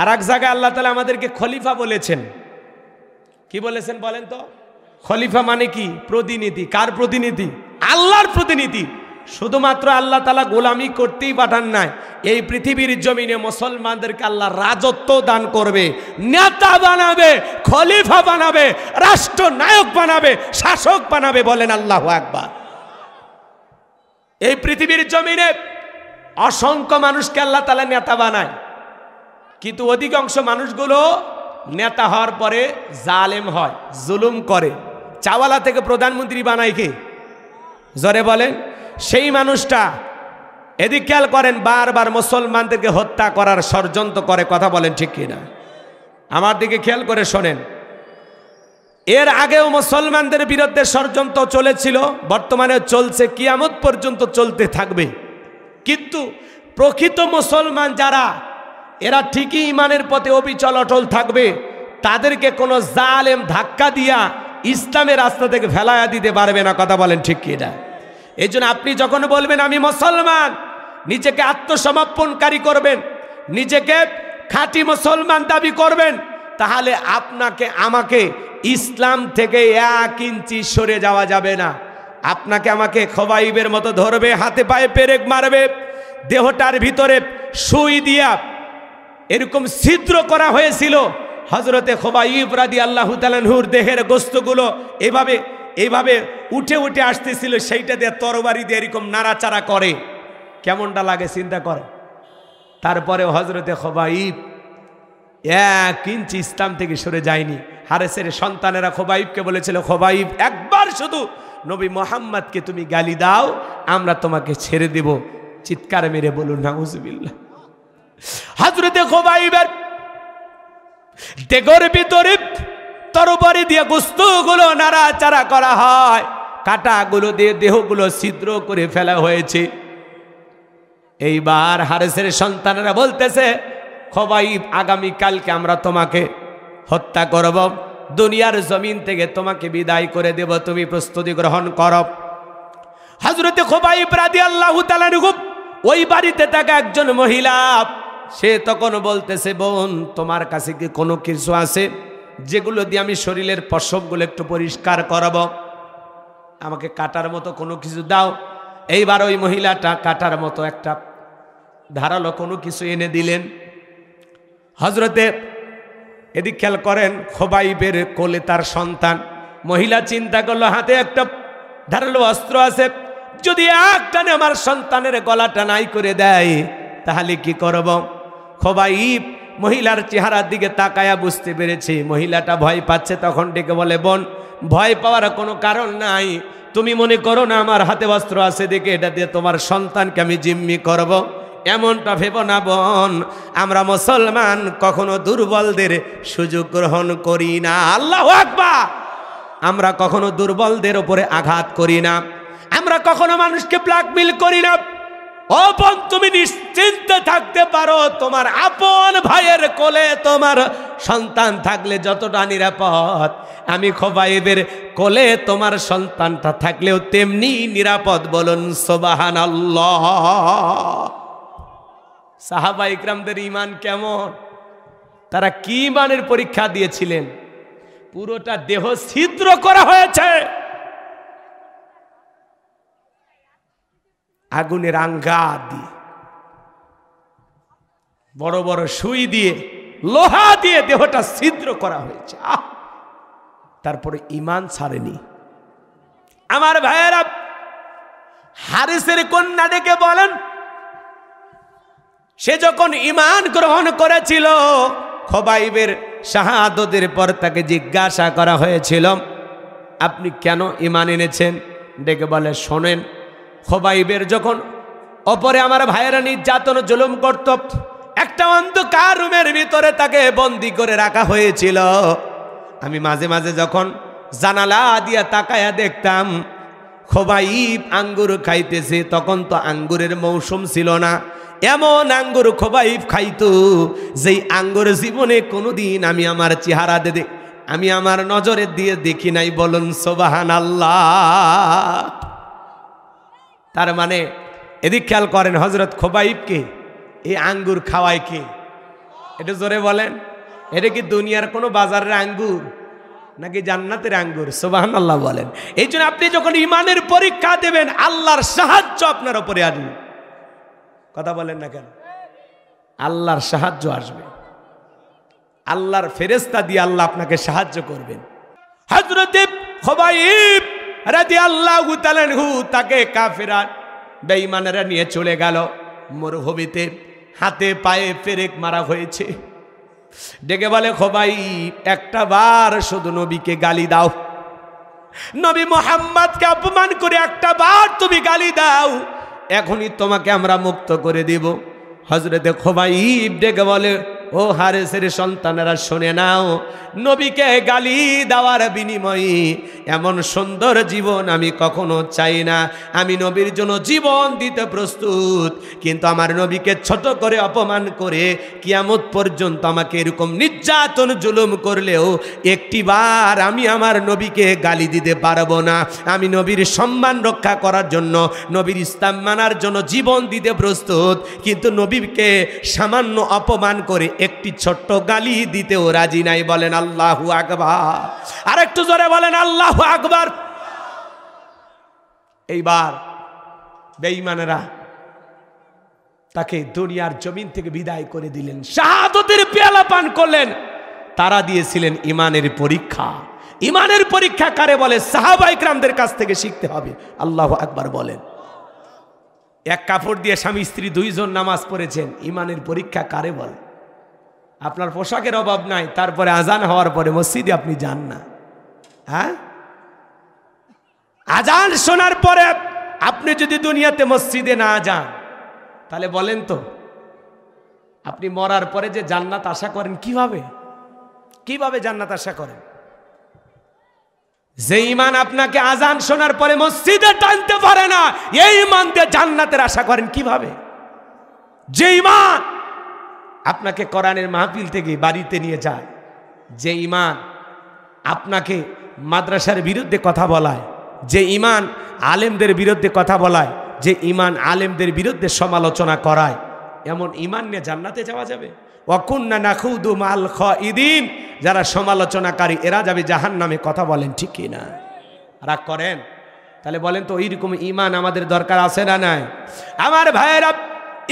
আর এক জায়গায় আল্লাহ তাআলা আমাদেরকে খলিফা বলেছেন। কি বলেছেন বলেন তো? খলিফা মানে কি? প্রতিনিধি। কার প্রতিনিধি? আল্লাহর প্রতিনিধি। শুধুমাত্র আল্লাহ তাআলা গোলামি করতেই পাঠান নাই, এই পৃথিবীর জমিনে মুসলমানদেরকে আল্লাহ রাজত্ব দান করবে, নেতা বানাবে, খলিফা বানাবে, রাষ্ট্রনায়ক বানাবে, শাসক বানাবে। বলেন আল্লাহু আকবার। এই পৃথিবীর জমিনে অসংখ্য মানুষকে আল্লাহ তাআলা নেতা বানায়, কিন্তু অধিকাংশ মানুষগুলো নেতা হওয়ার পরে জালেম হয়, জুলুম করে। চাওয়ালা থেকে প্রধানমন্ত্রী বানায় কে? জোরে বলেন। সেই মানুষটা এদিক খেয়াল করেন, বারবার মুসলমানদেরকে হত্যা করার ষড়যন্ত্র করে। কথা বলেন ঠিক কিনা? আমার দিকে খেয়াল করে শোনেন। এর আগেও মুসলমানদের বিরুদ্ধে ষড়যন্ত্র চলেছিল, বর্তমানে চলছে, কিয়ামত পর্যন্ত চলতে থাকবে। কিন্তু প্রকৃত মুসলমান যারা, এরা ঠিকই ইমানের পথে অবিচল অটল থাকবে। তাদেরকে কোনো জালেম ধাক্কা দিয়া ইসলামের রাস্তা থেকে ফেলায়া দিতে পারবে না। কথা বলেন ঠিক কিনা? এই জন্য আপনি যখন বলবেন আমি মুসলমান, নিজেকে আত্মসমর্পণকারী করবেন, নিজেকে খাঁটি মুসলমান দাবি করবেন, তাহলে আপনাকে আমাকে ইসলাম থেকে 1 ইঞ্চি সরে যাওয়া যাবে না। আপনাকে আমাকে খোবাইবের মতো ধরবে, হাতে পায়ে পেরেক মারবে, দেহটার ভিতরে সুই দিয়া এরকম ছিদ্র করা হয়েছিল। হযরতে খোবাইব রাদিয়াল্লাহু তাআলা আনহুর দেহের গোশতগুলো এভাবে এইভাবে উঠে উঠে আসতেছিল, সেইটা দিয়ে তরবারি দিয়ে এরকম নাড়াচাড়া করে। কেমনটা লাগে চিন্তা করে। তারপরে হযরতে খোবাইব 1 ইঞ্চি ইসলাম থেকে সরে যায়নি। হারেসের সন্তানেরা খোবাইবকে বলেছিল, খোবাইব একবার শুধু নবী মুহাম্মদকে তুমি গালি দাও, আমরা তোমাকে ছেড়ে দেব। চিৎকার মেরে বলুন নাউজুবিল্লাহ। হযরতে খোবাইবের দেগর ভিতরে তরবারি দিয়ে গোশতগুলো নাড়াচাড়া করা হয়, কাঁটাগুলো দিয়ে দেহগুলো ছিদ্র করে ফেলা হয়েছে। এইবার হারেসের সন্তানেরা বলতেছে, খোবাইব আগামীকালকে আমরা তোমাকে হত্যা করব, দুনিয়ার জমিন থেকে তোমাকে বিদায় করে দেব, তুমি প্রস্তুতি গ্রহণ করো। হযরতে খোবাইব রাদিয়াল্লাহু তাআলা আনহু ওই বাড়িতে থাকা একজন মহিলা, সে তখন বলতেছে, বোন তোমার কাছে কি কোনো কিছু আছে যেগুলো দিয়ে আমি শরীরের পশমগুলো একটু পরিষ্কার করব? আমাকে কাটার মতো কোনো কিছু দাও। এইবার ওই মহিলাটা কাটার মতো একটা ধারালো কোনো কিছু এনে দিলেন। হযরতে এদিক খেয়াল করেন, খোবাইবের কোলে তার সন্তান। মহিলা চিন্তা করলো, হাতে একটা ধারালো অস্ত্র আছে, যদি এক টানে আমার সন্তানের গলাটা নাই করে দেয় তাহলে কি করব? খোবাইব মহিলার চেহারার দিকে তাকায়া বুঝতে পেরেছে মহিলাটা ভয় পাচ্ছে। তখন ডেকে বলে, বোন ভয় পাওয়ার কোনো কারণ নাই, তুমি মনে করো না আমার হাতে অস্ত্র আছে দেখে এটা দিয়ে তোমার সন্তানকে আমি জিম্মি করব, এমনটা ভেবো না বোন। আমরা মুসলমান কখনো দুর্বলদের সুযোগ গ্রহণ করি না। আল্লাহু আকবার। আমরা কখনো দুর্বলদের উপরে আঘাত করি না, আমরা কখনো মানুষকে ব্ল্যাকমেল করি না। ও বোন, তুমি নিশ্চিন্তে থাকতে পারো, তোমার আপন ভাইয়ের কোলে তোমার সন্তান থাকলে যতটা নিরাপদ, আমি খোবাইবের কোলে তোমার সন্তানটা থাকলেও তেমনি নিরাপদ। বলুন সুবহানাল্লাহ। সাহাবা ইকরামদের ঈমান কেমন, তারা কি ঈমানের পরীক্ষা দিয়েছিলেন? পুরোটা দেহ ছিদ্র করা হয়েছে, আগুনের আঙ্গা দিয়ে, বড় বড় সুই দিয়ে, লোহা দিয়ে দেহটা ছিদ্র করা হয়েছে। তারপরে ঈমান ছাড়েনি। আমার ভাইয়েরা, হারিসের কন্যা ডেকে বলেন, সে যখন ঈমান গ্রহণ করেছিল, খোবাইবের শাহাদতের পর তাকে জিজ্ঞাসা করা হয়েছিল, আপনি কেন ঈমান এনেছেন? ডেকে বলে, শোনেন, খোবাইবের যখন অপরে আমার ভাইয়েরা নির্যাতন জুলুম করত, একটা অন্ধকার রুমের ভিতরে তাকে বন্দি করে রাখা হয়েছিল। আমি মাঝে মাঝে যখন জানালা দিয়া তাকায়া দেখতাম খোবাইব আঙ্গুর খাইতেছে, তখন তো আঙ্গুরের মৌসুম ছিল না। এমন আঙ্গুর খোবাইব খাইতো যেই আঙ্গুর জীবনে কোনোদিন আমি আমার চেহারা আমি আমার নজরে দিয়ে দেখি নাই। বলুন সুবহানাল্লাহ। তার মানে এদিক খেয়াল করেন, হযরত খোবাইবকে এই আঙ্গুর খাওয়ায় কে? এটা জোরে বলেন। এটা কি দুনিয়ার কোনো বাজারের আঙ্গুর নাকি জান্নাতের আঙ্গুর? সুবহানাল্লাহ বলেন। এই জন্য আপনি যখন ঈমানের পরীক্ষা দেবেন, আল্লাহর সাহায্য আপনার উপরে আসবে। কথা বলেন না কেন? আল্লাহর সাহায্য আসবে, আল্লাহর ফেরেশতা দিয়ে আল্লাহ আপনাকে সাহায্য করবেন। হযরত খোবাইব রাদিয়াল্লাহু তাআলা আনহু তাকে কাফেররা বেঈমানেরা নিয়ে চলে গেল। মরুভূমিতে হাতে পায়ে পেরেক মারা হয়েছে। ডেকে বলে খোবাইব একটা বার শুধু নবীকে গালি দাও, নবী মুহাম্মদকে অপমান করে একটা বার তুমি গালি দাও, এখনই তোমাকে আমরা মুক্ত করে দেব। হযরতে খোবাইব ডেকে বলে ও হারেসের সন্তানেরা শুনে নাও, নবীকে গালি দেওয়ার বিনিময়ে এমন সুন্দর জীবন আমি কখনো চাই না। আমি নবীর জন্য জীবন দিতে প্রস্তুত, কিন্তু আমার নবীকে ছোট করে অপমান করে কিয়ামত পর্যন্ত আমাকে এরকম নির্যাতন জুলুম করলেও একটিবার আমি আমার নবীকে গালি দিতে পারবো না। আমি নবীর সম্মান রক্ষা করার জন্য, নবীর ইসলাম মানার জন্য জীবন দিতে প্রস্তুত, কিন্তু নবীকে সামান্য অপমান করে একটি ছোট্ট গালি দিতেও রাজি নাই। বলেন আল্লাহু আকবার। আর একটু জোরে বলেন আল্লাহু আকবার। এইবার বেঈমানেরা তাকে দুনিয়ার জমিন থেকে বিদায় করে দিলেন, শাহাদাতের পেয়ালা পান করলেন। তারা দিয়েছিলেন ইমানের পরীক্ষা। ইমানের পরীক্ষা কারে বলে? সাহাবায়ে কেরামদের কাছ থেকে শিখতে হবে। আল্লাহু আকবার বলেন। এক কাপড় দিয়ে স্বামী স্ত্রী দুইজন নামাজ পড়েছেন, ইমানের পরীক্ষা কারে বলে? আপনার পোশাকের অভাব নাই, তারপরে আজান হওয়ার পরে মসজিদে আপনি যান না। হ্যাঁ, আজান শোনার পরে আপনি যদি দুনিয়াতে মসজিদে না যান, তাহলে বলেন তো আপনি মরার পরে যে জান্নাত আশা করেন কিভাবে? কিভাবে জান্নাত আশা করেন? যে ইমান আপনাকে আজান শোনার পরে মসজিদে টানতে পারে না, এই ইমান দিয়ে জান্নাতের আশা করেন কিভাবে? যে ইমান আপনাকে কোরআনের মাহফিল থেকে বাড়িতে নিয়ে যায়, যে ইমান আপনাকে মাদ্রাসার বিরুদ্ধে কথা বলায়, যে ইমান আলেমদের বিরুদ্ধে কথা বলায়, যে ইমান আলেমদের বিরুদ্ধে সমালোচনা করায়, এমন ইমান নিয়ে জান্নাতে যাওয়া যাবে? ওয়াকুন্না নাখুদু মাল খাইদিন, যারা সমালোচনাকারী এরা যাবে জাহান্নামে। কথা বলেন ঠিক কি না? রাগ করেন? তাহলে বলেন তো এইরকম ইমান আমাদের দরকার আছে না নাই? আমার ভাইয়েরা,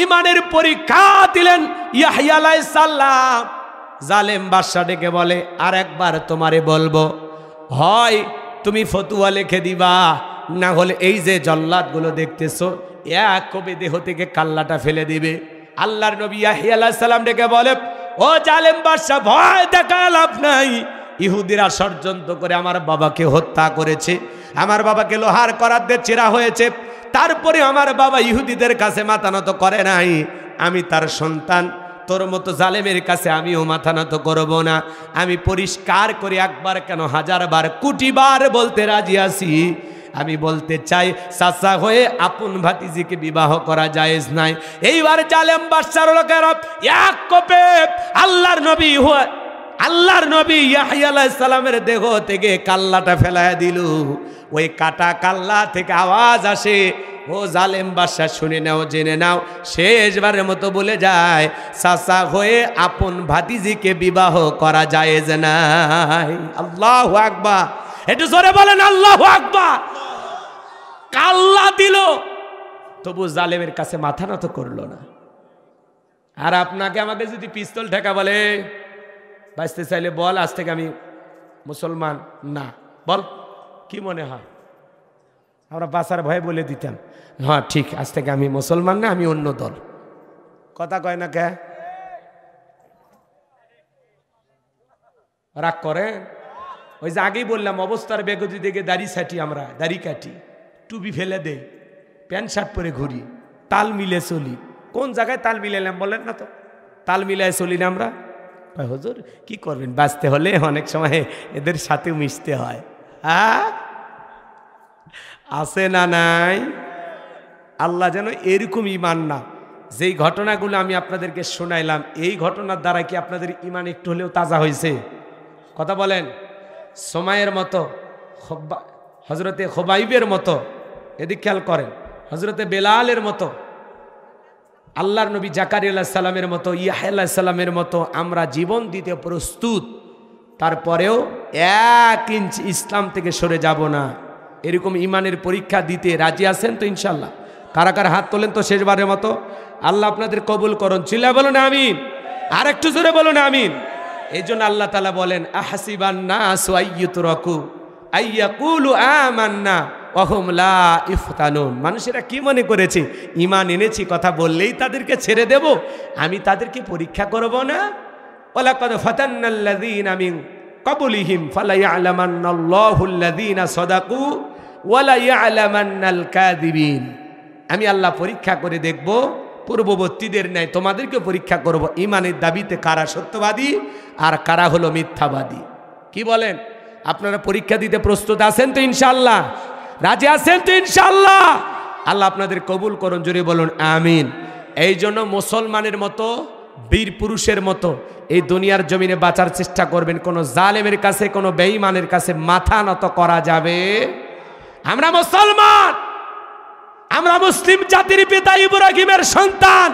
ইমানের পরীক্ষা দিলেন ইয়াহইয়া আলাইহিস সালাম। জালেম বাদশা ডেকে বলে আর একবার তোমারে বলবো, হয় তুমি ফতুয়া লিখে দিবা, না হলে এই যে জল্লাদগুলো দেখতেছো এক কবে দেহ থেকে কাল্লাটা ফেলে দিবে। আল্লাহর নবী ইয়াহইয়া আলাইহিস সালাম ডেকে বলে, ও জালেম বাদশা, ভয় দেখা লাভ নাই। ইহুদিরা ষড়যন্ত্র করে আমার বাবাকে হত্যা করেছে, আমার বাবাকে লোহার করাত দিয়ে চেরা হয়েছে, তারপরে আমার বাবা ইহুদিদের কাছে মাথা নত করে নাই। আমি তার সন্তান, তোর মতো জালেমের কাছে আমিও মাথা নত করব না। আমি পরিষ্কার করে একবার কেন হাজারবার কোটিবার বলতে রাজি আছি। আমি বলতে চাই চাচা হয়ে আপন ভাতিজিকে বিবাহ করা জায়েজ নাই। এইবার জালেম বাদশার লোকেরা এক কোপে আল্লাহর নবী ইয়াহইয়া আলাইহিস সালামের দেহ থেকে কাল্লাটা ফেলায় দিল। ওই কাটা কাল্লা থেকে আওয়াজ আসে, ও জালেম বাদশা শুনে নাও, জেনে নাও, শেষবারের মতো বলে যায় চাচা হয়ে আপন ভাতিজিকে বিবাহ করা জায়েজ নাই। আল্লাহু আকবার। একটু জোরে বলেন আল্লাহু আকবার। কাল্লা দিল, তবু জালেমের কাছে মাথা নত করলো না। আর আপনাকে আমাকে যদি পিস্তল ঠেকা বলে, বাঁচতে চাইলে বল আজ থেকে আমি মুসলমান না, বল কি মনে হয়? আমরা বাঁচার ভয়ে বলে দিতাম, হ্যাঁ ঠিক, আজ থেকে আমি মুসলমান না, আমি অন্য দল। কথা কয় না কে? রাগ করে? ওই যে আগেই বললাম, অবস্থার বেগতি দেখে দাড়ি ছাটি, আমরা দাড়ি কাটি, টুপি ফেলে দেই, প্যান্ট শার্ট পরে ঘুরি, তাল মিলে চলি। কোন জায়গায় তাল মিলাইলাম বলেন না তো? তাল মিলায় চলি না আমরা। হুজুর কি করবেন, বাঁচতে হলে অনেক সময় এদের সাথেও মিশতে হয়। হ্যাঁ, আছে না নাই? আল্লাহ যেন এরকম ইমান না, যেই ঘটনাগুলো আমি আপনাদেরকে শোনাইলাম, এই ঘটনার দ্বারা কি আপনাদের ইমান একটু হলেও তাজা হয়েছে? কথা বলেন। সময়ের মতো, হজরতে খোবাইবের মতো, এদিক খেয়াল করেন, হজরতে বেলালের মতো, আল্লাহর নবী জাকারিয়া আলাইহিস সালামের মতো, ইয়াহইয়া আলাইহিস সালামের মতো আমরা জীবন দিতে প্রস্তুত। তারপরেও 1 ইঞ্চি ইসলাম থেকে সরে যাব না। এরকম ইমানের পরীক্ষা দিতে রাজি আছেন তো ইনশাল্লাহ? কারা কারা হাত তোলেন তো শেষবারের মতো? আল্লাহ আপনাদের কবুল করুন। চিল্লা বলুন আমিন। আর একটু জোরে বলুন আমিন। এই জন্য আল্লাহ তাআলা বলেন, আহসিবান নাসু আইয়ুতরাকু আইয়াকুলু আমান্না ওয়াহুম লা ইফতানুন। মানুষেরা কি মনে করেছে ঈমান এনেছি কথা বললেই তাদেরকে ছেড়ে দেব, আমি তাদেরকে পরীক্ষা করব না? ওয়ালাকাদ ফাতান্নাল্লাযীনা মিন ক্বাবলিহিম ফালায়ালামান্নাল্লাহুল্লাযীনা সাদাকু ওয়ালা ইয়ালামান্নাল কাযিবিন। আমি আল্লাহ পরীক্ষা করে দেখব পূর্ববর্তীদের ন্যায় তোমাদেরকে পরীক্ষা করব ঈমানের দাবিতে কারা সত্যবাদী আর কারা হলো মিথ্যাবাদী। কি বলেন? আপনারা পরীক্ষা দিতে প্রস্তুত আছেন তো ইনশাআল্লাহ? রাজি আছেন তো ইনশাআল্লাহ? আল্লাহ আপনাদের কবুল করুন, জোরে বলুন আমিন। এই জন্য মুসলমানের মতো বীর পুরুষের মতো এই দুনিয়ার জমিনে বাঁচার চেষ্টা করবেন। কোনো জালেমের কাছে, কোনো বেঈমানের কাছে মাথা নত করা যাবে। আমরা মুসলমান, আমরা মুসলিম জাতির পিতা ইব্রাহিমের সন্তান,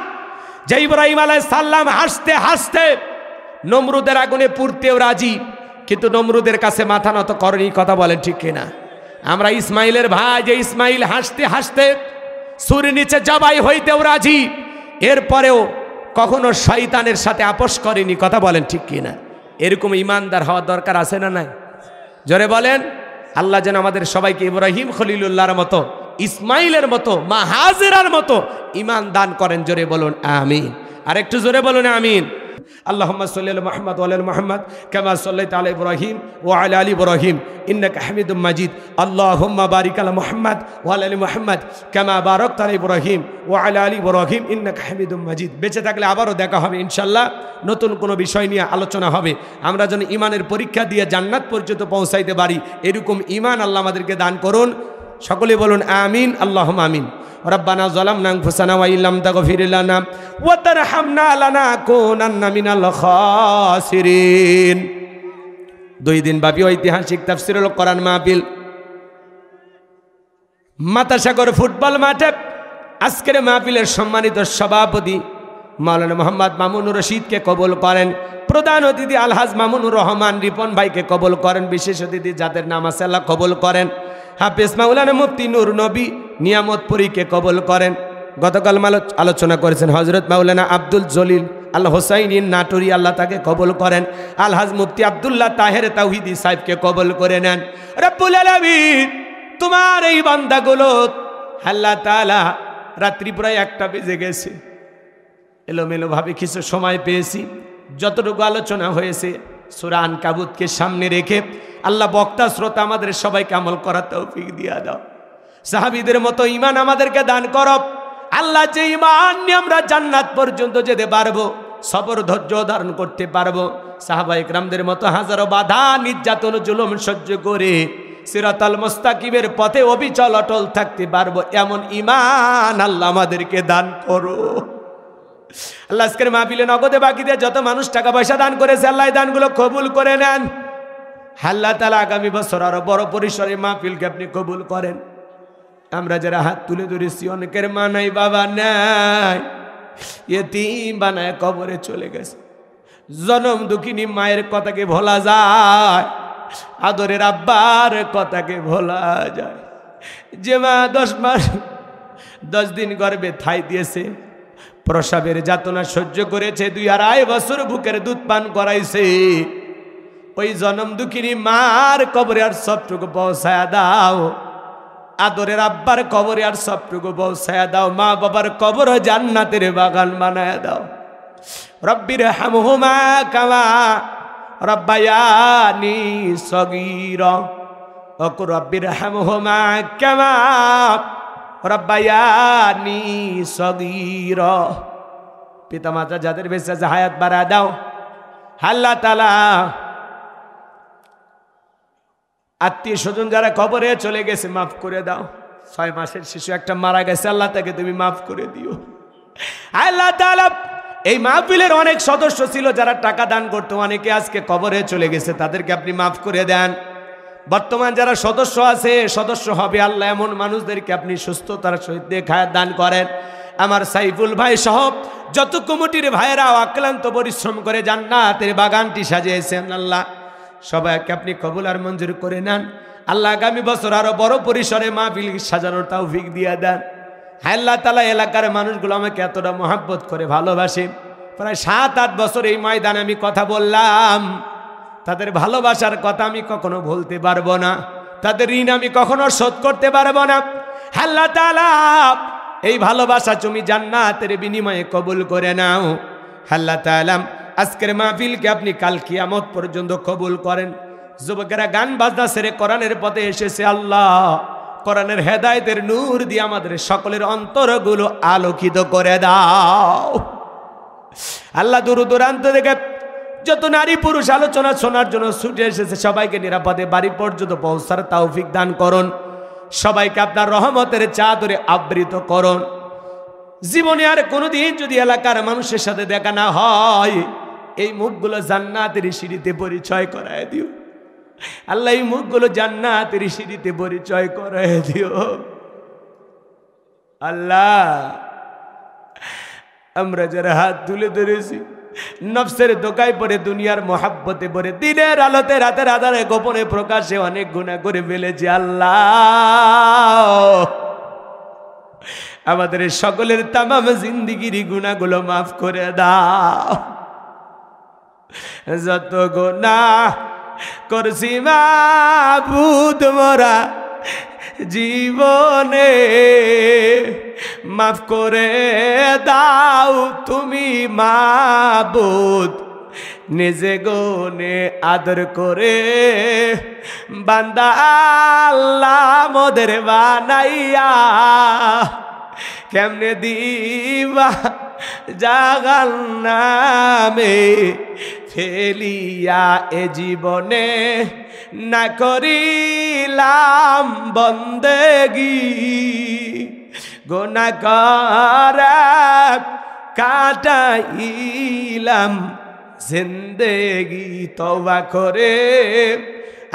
যে ইব্রাহিম আলাইহিস সালাম হাসতে হাসতে নমরুদের আগুনে পুড়তেও রাজি, কিন্তু নমরুদের কাছে মাথা নত করেনি। কথা বলেন ঠিক কিনা? আমরা ইসমাইলের ভাই, যে ইসমাইল হাসতে হাসতে ছুরির নিচে জবাই হইতেও রাজি, এরপরেও কখনো শয়তানের সাথে আপোষ করেনি। কথা বলেন ঠিক কিনা? এরকম ইমানদার হওয়ার দরকার আছে না নাই? জোরে বলেন। আল্লাহ যেন আমাদের সবাইকে ইব্রাহিম খলিলুল্লাহর মতো, ইসমাইলের মতো, মা হাজেরার মতো ইমান দান করেন। জোরে বলুন আমিন। আর একটু জোরে বলুন আমিন। আল্লাহুম্মা সাল্লি আলা মুহাম্মাদ ওয়া আলা মুহাম্মাদ কামা সাল্লাইতা আলা ইব্রাহিম ওয়া আলা আলি ইব্রাহিম ইন্নাকা হামিদুম মাজিদ। আল্লাহুম্মা বারিক আলা মুহাম্মাদ ওয়া আলা আলি মুহাম্মাদ কামা বারাকতা আলা ইব্রাহিম ওয়া আলা আলি ইব্রাহিম ইন্নাকা হামিদুম মাজিদ। বেঁচে থাকলে আবারও দেখা হবে ইনশাআল্লাহ, নতুন কোনো বিষয় নিয়ে আলোচনা হবে। আমরা যেন ঈমানের পরীক্ষা দিয়ে জান্নাত পর্যন্ত পৌঁছাইতে পারি, এরকম ঈমান আল্লাহ আমাদেরকে দান করুন। সকলে বলুন আমিন, আল্লাহুম্মা আমিন। রব্বানা যালামনা আনফুসানা ওয়া ইল্লাম তাগফির লানা ওয়া তারহামনা লানাকুনান্না মিনাল খাসিরিন। 2 দিন ব্যাপী ঐতিহাসিক তাফসীরুল কোরআন মাহফিল মাতাসাগর ফুটবল মাঠে আজকের মাহফিলের সম্মানিত সভাপতি মাওলানা মোহাম্মদ মামুনুর রশিদকে কবুল করেন। প্রধান অতিথি আলহাজ মামুনুর রহমান রিপন ভাইকে কবুল করেন। বিশেষ অতিথি যাদের নাম আছে আল্লাহ কবুল করেন। হাফেজ মাওলানা মুফতি নূর নবী নিয়ামতপুরীকে কবুল করেন। গতকাল আলোচনা করেছেন হজরত মাওলানা আব্দুল জলিল আল হোসাইন নাটুরি, আল্লাহ তাকে কবুল করেন। আলহাজ মুফতি আব্দুল্লাহ তাহের তাওহিদি সাহেবকে কবুল করে নেন। রব্বুল আলামিন তোমার এই বান্দাগুলো আল্লাহ তাআলা, রাত্রি প্রায় 1টা বেজে গেছে, এলোমেলো ভাবে কিছু সময় পেয়েছি। যতটুকু আলোচনা হয়েছে সূরা আনকাবুতকে সামনে রেখে আল্লাহ বক্তা শ্রোতা আমাদের সবাইকে আমল করার তৌফিক দিয়া দাও। সাহাবীদের মতো ঈমান আমাদেরকে দান করো আল্লাহ। যে ঈমান নিয়ে আমরা জান্নাত পর্যন্ত যেতে পারবো, সবর ধৈর্য ধারণ করতে পারবো, সাহাবায়ে কেরামদের মতো হাজারো বাধা নির্যাতন জুলুম সহ্য করে সিরাতাল মুস্তাকিমের পথে অবিচল অটল থাকতে পারবো, এমন ঈমান আল্লাহ আমাদেরকে দান করো। আল্লাহ আজকের মাহফিলে নগদে বাকিতে যত মানুষ টাকা পয়সা দান করেছে আল্লাহ দানগুলো কবুল করে নেন। আল্লাহ তাআলা আগামী বছর আরো বড় পরিসরে মাহফিলকে আপনি কবুল করেন। আমরা যারা হাত তুলে ধরেছি অনেকের মা নাই, বাবা নাই, ইয়েতিম বানায় কবরে চলে গেছে। জনম দুঃখিনী মায়ের কথাকে ভোলা যায়, আদরের আব্বার কথাকে ভোলা যায়। যে মা 10 মাস 10 দিন গর্ভে ঠাই দিয়েছে, প্রসবের যাতনা সহ্য করেছে, 2.5 বছর বুকের দুধ পান করাইছে, ওই জনম দুঃখিনী মার কবরে আর সবটুকু পৌঁছায়া দাও। আদরের আব্বার কবরে আর সবটুকু পৌঁছায়া দাও। মা বাবার কবর জান্নাতের বাগান বানায়া দাও। রব্বির হামহুমা কামা রব্বায়ানি সগীরা ওয়া রব্বির হামহুমা কামা রব্বায়ানি সগীরা। পিতামাতা যাদের বেঁচে আছে হায়াত বাড়া দাও। আল্লাহ তাআলা আত্মীয় স্বজন যারা কবরে চলে গেছে মাফ করে দাও। 6 মাসের শিশু একটা মারা গেছে, আল্লাহ তাকে তুমি মাফ করে দিও। আল্লাহ তাআলা এই মাহফিলের অনেক সদস্য ছিল যারা টাকা দান করতো, অনেকে আজকে কবরে চলে গেছে, তাদেরকে আপনি মাফ করে দেন। বর্তমান যারা সদস্য আছে, সদস্য হবে, আল্লাহ এমন মানুষদেরকে আপনি সুস্থতার সহিত খায়াত দান করেন। আমার সাইফুল ভাই সহ যত কমিটির ভাইয়েরা অক্লান্ত পরিশ্রম করে জান্নাতের বাগানটি সাজিয়েছেন, আল্লাহ সবাইকে আপনি কবুল আর মঞ্জুর করে নেন। আল্লাহ আগামী বছর আরো বড় পরিসরে মাহফিল সাজানোর তৌফিক দিয়ে দেন। আল্লাহ তাআলা এলাকার মানুষগুলো আমাকে এতটা মহব্বত করে ভালোবাসে, প্রায় 7-8 বছর এই ময়দানে আমি কথা বললাম, তাদের ভালোবাসার কথা আমি কখনো ভুলতে পারবো না। তাদের ঋণ আমি কখনো শোধ করতে পারবো না। আল্লাহ তাআলা এই ভালোবাসা তুমি জান্নাতের বিনিময়ে কবুল করে নাও। আল্লাহ তাআলা আজকের মাহফিলকে আপনি কাল কিয়ামত পর্যন্ত কবুল করেন। যুবকেরা গান বাজনা ছেড়ে কোরআনের পথে এসেছে, আল্লাহ কোরআনের হেদায়েতের নূর দিয়ে আমাদের সকলের অন্তরগুলো আলোকিত করে দাও। আল্লাহ দূর দূরান্ত থেকে যত নারী পুরুষ আলোচনা শোনার জন্য ছুটে এসেছে সবাইকে নিরাপদে বাড়ি পর্যন্ত পৌঁছার তৌফিক দান করুন। সবাইকে আপনার রহমতের চাদরে আবৃত করুন। জীবনে আর কোনোদিন যদি এলাকার মানুষের সাথে দেখা না হয়, এই মুখগুলো জান্নাতের সিঁড়িতে পরিচয় করায় দিও। আল্লাহ এই মুখগুলো জান্নাতের সিঁড়িতে পরিচয় করায় দিও। আল্লাহ আমরা যারা হাত তুলে ধরেছি নফসের দোকায় পড়ে, দুনিয়ার মহাব্বতে পড়ে, দিনের আলোতে রাতের আধারে গোপনে প্রকাশে অনেক গুনাহ করে ফেলেছি। আল্লাহ আমাদের সকলের তামাম জিন্দিগির গুনাহগুলো মাফ করে দাও। যত গুনাহ করছি মাবুদ মোরা জীবনে, মাফ করে দাও তুমি মাবুদ। নিজে গনে আদর করে বান্দা আল্লাহ মোদের বানাইয়া, কেমনে দিবা জাহান্নামে ফেলিয়া, এ জীবনে না করিলাম বন্দেগি, গুনাহ করে কাটাইলাম জিন্দেগি। তওবা করে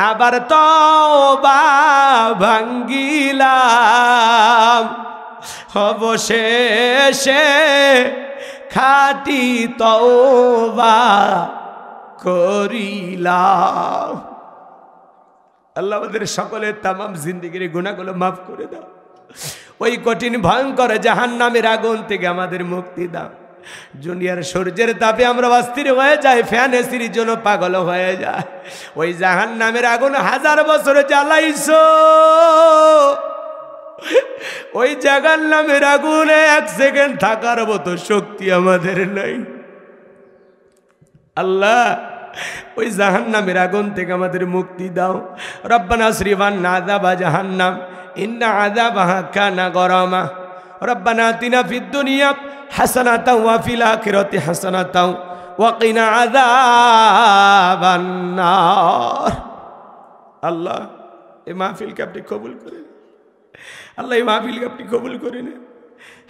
আবার তওবা ভাঙ্গিলাম, অবশেষে খাঁটি তওবা করিলাম। আল্লাহ আমাদের সকলের তামাম জিন্দেগির গুনাহগুলো মাফ করে দাও। ওই কঠিন ভয়ঙ্কর জাহান্নামের আগুন থেকে আমাদের মুক্তি দাও। দুনিয়ার সূর্যের তাপে আমরা অস্থির হয়ে যাই, ফ্যান এসির জন্য পাগল হয়ে যায়। ওই জাহান্নামের আগুন 1000 বছর জ্বালাইছো, ওই জাহান্নামের আগুনে 1 সেকেন্ড থাকার মতো শক্তি আমাদের নাই। আল্লাহ ওই জাহান্নামের আগুন থেকে আমাদের মুক্তি দাও। রব্বানা আসরিফান্না আযাবা জাহান্নাম ইন্না আযাবাহা কানা গরামা। রব্বানা আতিনা ফিদ দুনিয়া হাসানাতাও ওয়া ফিল আখিরাতি হাসানাতাও ওয়া কিনা আযাবান নার। আল্লাহ এই মাহফিলকে আপনি কবুল করেন। আল্লাহ এই মাহফিলকে আপনি কবুল করে নেন।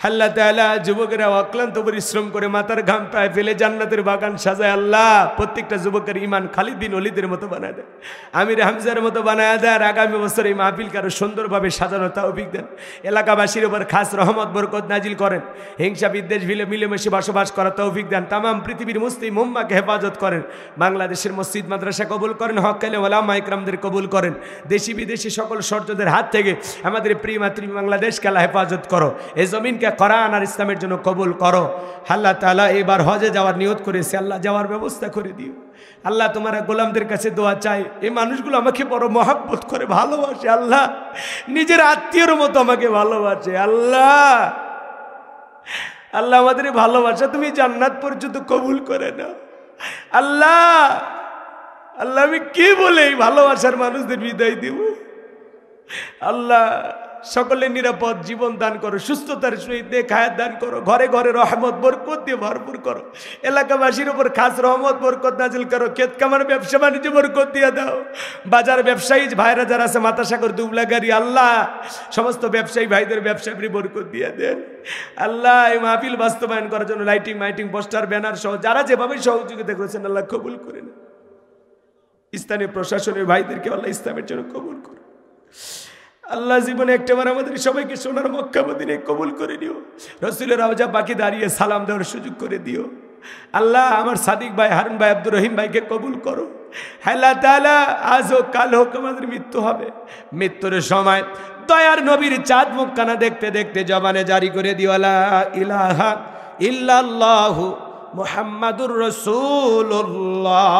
আল্লাহ তাআলা যুবকেরা অক্লান্ত পরিশ্রম করে মাথার ঘাম পায়ে ফেলে জান্নাতের বাগান সাজায়। আল্লাহ প্রত্যেকটা যুবকের ঈমান খালিদ বিন ওলীদের মতো বানায় দেন, আমির হামজার মতো বানায় দেন। আর আগামী বছর এই মাহফিলকে আরো সুন্দরভাবে সাজানো তৌফিক দেন। এলাকাবাসীর উপর খাস রহমত বরকত নাজিল করেন। হিংসা বিদ্বেষ মিলেমিশে বসবাস করা তৌফিক দেন। তামাম পৃথিবীর মুসলিম উম্মাহকে হেফাজত করেন। বাংলাদেশের মসজিদ মাদ্রাসা কবুল করেন, হক্কালে ওলামা ইকরামদের কবুল করেন। দেশি বিদেশি সকল শত্রুদের হাত থেকে আমাদের প্রিয় মাতৃভূমি বাংলাদেশকে আল্লাহ হেফাজত করো। এই জমিনকে কোরআন আর ইসলামের জন্য কবুল করো। আল্লাহ তাআলা এবার হজে যাওয়ার নিয়ত করেছে, আল্লাহ যাওয়ার ব্যবস্থা করে দিও। আল্লাহ তোমার গোলামদের কাছে দোয়া চাই, এই মানুষগুলো আমাকে বড় মহব্বত করে ভালোবাসে। আল্লাহ নিজের আত্মীয়র মতো আমাকে ভালোবাসে। আল্লাহ আল্লাহ আমাদের ভালোবাসা তুমি জান্নাত পর্যন্ত কবুল করে নাও। আল্লাহ আল্লাহ আমি কি বলে এই ভালোবাসার মানুষদের বিদায় দিব। আল্লাহ সকলে নিরাপদ জীবন দান করো, সুস্থতার সহিত নেক হায়াত দান করো, ঘরে ঘরে রহমত বরকত দিয়ে ভরপুর করো। এলাকাবাসীর উপর খাস রহমত বরকত নাজিল করো। ক্ষেত কামার ব্যবসা বাণিজ্য বরকত দিয়ে দাও। বাজার ব্যবসায়ী ভাইরা যারা আছে মাথাসাগর দুবলাগাড়ি, আল্লাহ সমস্ত ব্যবসায়ী ভাইদের ব্যবসায় বরকত দিয়ে দেন। আল্লাহ এই মাহফিল বাস্তবায়ন করার জন্য লাইটিং মাইটিং পোস্টার ব্যানার সহ যারা যেভাবে সহযোগিতা করেছেন আল্লাহ কবুল করে নেন। স্থানীয় প্রশাসনের ভাইদেরকে আল্লাহ ইসলামের জন্য কবুল করো। আল্লাহ জীবনে একটাবার আমাদের সবাইকে সোনার মক্কা মদিনায় কবুল করে দিও। রাসূলের রওজা পাকে দাঁড়িয়ে সালাম দেওয়ার সুযোগ করে দিও। আল্লাহ আমার সাদিক ভাই, হারুন ভাই, আব্দুর রহিম ভাইকে কবুল করো। আল্লাহ তাআলা আজ হোক কাল হোক আমাদের মৃত্যু হবে। মৃত্যুর সময় দয়ার নবীর চাঁদ মুখখানা দেখতে দেখতে জবানে জারি করে দিও লা ইলাহা ইল্লাল্লাহু মুহাম্মাদুর রাসূলুল্লাহ।